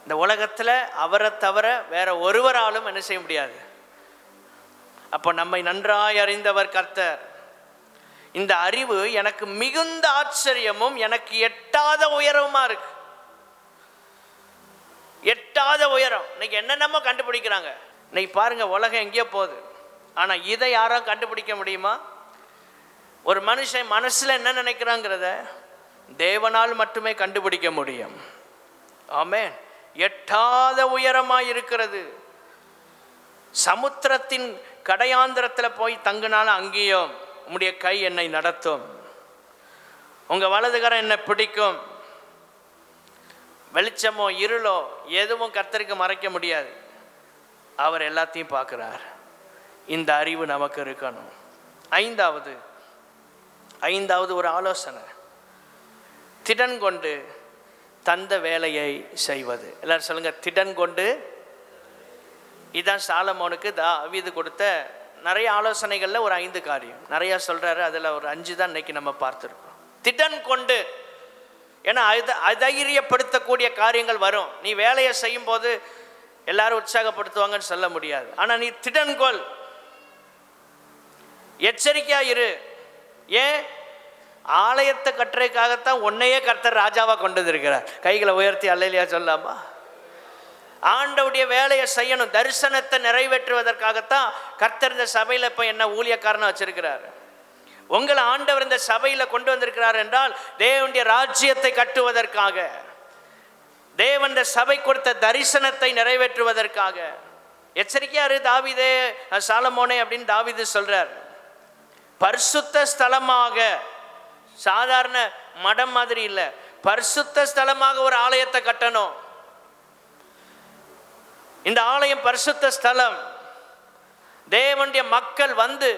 இந்த உலகத்தில் அவரை தவிர வேற ஒருவராலும் என்ன செய்ய முடியாது. அப்போ நம்மை நன்றாய் அறிந்தவர் கர்த்தர். இந்த அறிவு எனக்கு மிகுந்த ஆச்சரியமும் எனக்கு எட்டாத உயரமா இருக்கு. எட்டாத உயரம். இன்னைக்கு என்னென்னமோ கண்டுபிடிக்கிறாங்க. இன்னைக்கு பாருங்க, உலகம் எங்கேயோ போகுது, ஆனால் இதை யாரும் கண்டுபிடிக்க முடியுமா? ஒரு மனுஷன் மனசில் என்ன நினைக்கிறாங்கிறத தேவனால் மட்டுமே கண்டுபிடிக்க முடியும். ஆமென். எட்டாத உயரமாய் இருக்கிறது. சமுத்திரத்தின் கடையாந்திரத்தில் போய் தங்கினாலும் அங்கேயும் உம்முடைய கை என்னை நடத்தும், உங்கள் வலதுகரம் என்னை பிடிக்கும். வெளிச்சமோ இருளோ எதுவும் கர்த்தருக்கு மறைக்க முடியாது. அவர் எல்லாத்தையும் பார்க்குறார். இந்த அறிவு நமக்கு இருக்கணும். ஐந்தாவது ஒரு ஆலோசனை, திடன் கொண்டு தந்த வேலையை செய்வது. எல்லாரும் சொல்லுங்க, திடன் கொண்டு. இதுதான் சாலமோனுக்கு தாவீது கொடுத்த நிறைய ஆலோசனைகளில் ஒரு 5 காரியம். நிறையா சொல்கிறாரு, அதில் ஒரு 5 தான் இன்னைக்கு நம்ம பார்த்துருக்கோம். திடன் கொண்டு. ஏன்னா அதைரியப்படுத்தக்கூடிய காரியங்கள் வரும். நீ வேலையை செய்யும் போது எல்லாரும் உற்சாகப்படுத்துவாங்கன்னு சொல்ல முடியாது. ஆனால் நீ திடன் கொள், எச்சரிக்கையா இரு. ஏன்? ஆலயத்தை கட்டுறதுக்காகத்தான் உன்னையே கர்த்தர் ராஜாவா கொண்டு வந்திருக்கிறார். கைகளை உயர்த்தி அல்லேலூயா சொல்லாமா? ஆண்டவுடைய வேலையை செய்யணும், தரிசனத்தை நிறைவேற்றுவதற்காகத்தான் கர்த்தர் இந்த சபையில் இப்போ என்ன ஊழியக்காரனா வச்சிருக்கிறார். உங்களை ஆண்டவர் இந்த சபையில் கொண்டு வந்திருக்கிறார் என்றால் தேவனுடைய ராஜ்யத்தை கட்டுவதற்காக, தேவன் இந்த சபை கொடுத்த தரிசனத்தை நிறைவேற்றுவதற்காக. எச்சரிக்கையாரு தாவீதே, சாலமோனே அப்படின்னு தாவீது சொல்றார். பரிசுத்த ஸ்தலமாக, சாதாரண மடம் மாதிரி இல்லை, பரிசுத்த ஸ்தலமாக ஒரு ஆலயத்தை கட்டணும். இந்த ஆலயம் பரிசுத்த ஸ்தலம். தேவனுடைய மக்கள் வந்து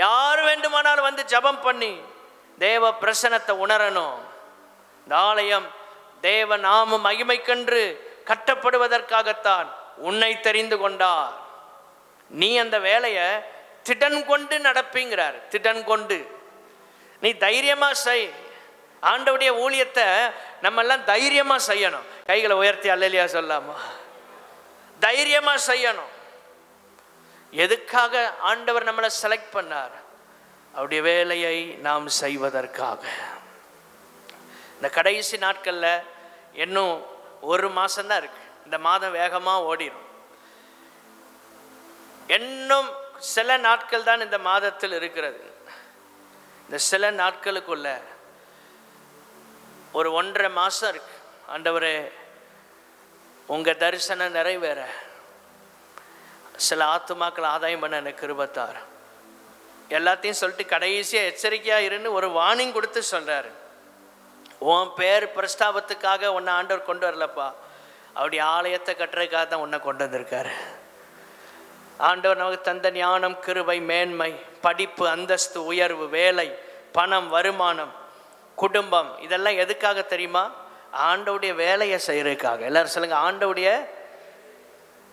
யார் வேண்டுமானாலும் வந்து ஜெபம் பண்ணி தேவ பிரசன்னத்தை உணரணும். இந்த ஆலயம் தேவ நாம மகிமைக்கென்று கட்டப்படுவதற்காகத்தான் உன்னை தெரிந்து கொண்டார். நீ அந்த வேலையை திடன் கொண்டு நடப்பீங்கிறார். திடன் கொண்டு நீ தைரியமா செய். ஆண்டவருடைய ஊழியத்தை நம்ம எல்லாம் தைரியமா செய்யணும். கைகளை உயர்த்தி அல்லேலூயா சொல்லாமா? தைரியமா செய்யணும். எதுக்காக ஆண்டவர் நம்மளை செலக்ட் பண்ணார்? அவருடைய வேலையை நாம் செய்வதற்காக. இந்த கடைசி நாட்களில் இன்னும் 1 மாதம்தான் இருக்கு. இந்த மாதம் வேகமாக ஓடிடும். இன்னும் சில நாட்கள் தான் இந்த மாதத்தில் இருக்கிறது. இந்த சில நாட்களுக்குள்ள ஒரு 1.5 மாதம் இருக்கு. ஆண்டவரே, உங்கள் தரிசனம் நிறைவேற சில ஆத்துமாக்கள் ஆதாயம் பண்ண எனக்கு கிருபைத்தார். எல்லாத்தையும் சொல்லிட்டு கடைசியாக எச்சரிக்கையாக இருந்து ஒரு வார்னிங் கொடுத்து சொல்கிறாரு. உன் பேர் பிரஸ்தாபத்துக்காக உன்னை ஆண்டவர் கொண்டு வரலப்பா, அவருடைய ஆலயத்தை கட்டுறதுக்காக தான் உன்னை கொண்டு வந்திருக்காரு. ஆண்டவர் நமக்கு தந்த ஞானம், கிருபை, மேன்மை, படிப்பு, அந்தஸ்து, உயர்வு, வேலை, பணம், வருமானம், குடும்பம், இதெல்லாம் எதுக்காக தெரியுமா? ஆண்டவுடைய வேலையை செய்கிறதுக்காக. எல்லாரும் சொல்லுங்க, ஆண்டவுடைய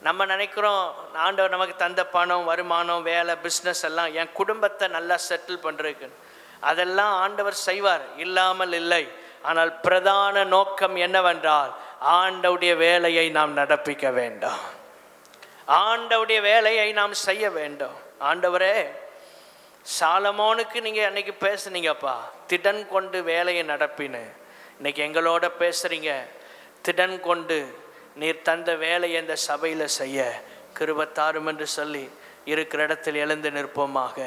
நம்ம நினைக்கிறோம் ஆண்டவர் நமக்கு தந்த பணம், வருமானம், வேலை, பிஸ்னஸ் எல்லாம் என் குடும்பத்தை நல்லா செட்டில் பண்ணுறதுக்கு, அதெல்லாம் ஆண்டவர் செய்வார், இல்லாமல் இல்லை. ஆனால் பிரதான நோக்கம் என்னவென்றால் ஆண்டவருடைய வேலையை நாம் நடப்பிக்க வேண்டும், ஆண்டவருடைய வேலையை நாம் செய்ய வேண்டும். ஆண்டவரே, சாலமோனுக்கு நீங்கள் அன்னைக்கு பேசுனீங்கப்பா, திடன் கொண்டு வேலையை நடப்பின்னு. இன்னைக்கு எங்களோட பேசுகிறீங்க, திடன் கொண்டு நீர் தந்த வேலையை இந்த சபையில் செய்ய கிருபை தாரும் என்று சொல்லி இருக்கிற இடத்தில் எழுந்து நிற்போமாக.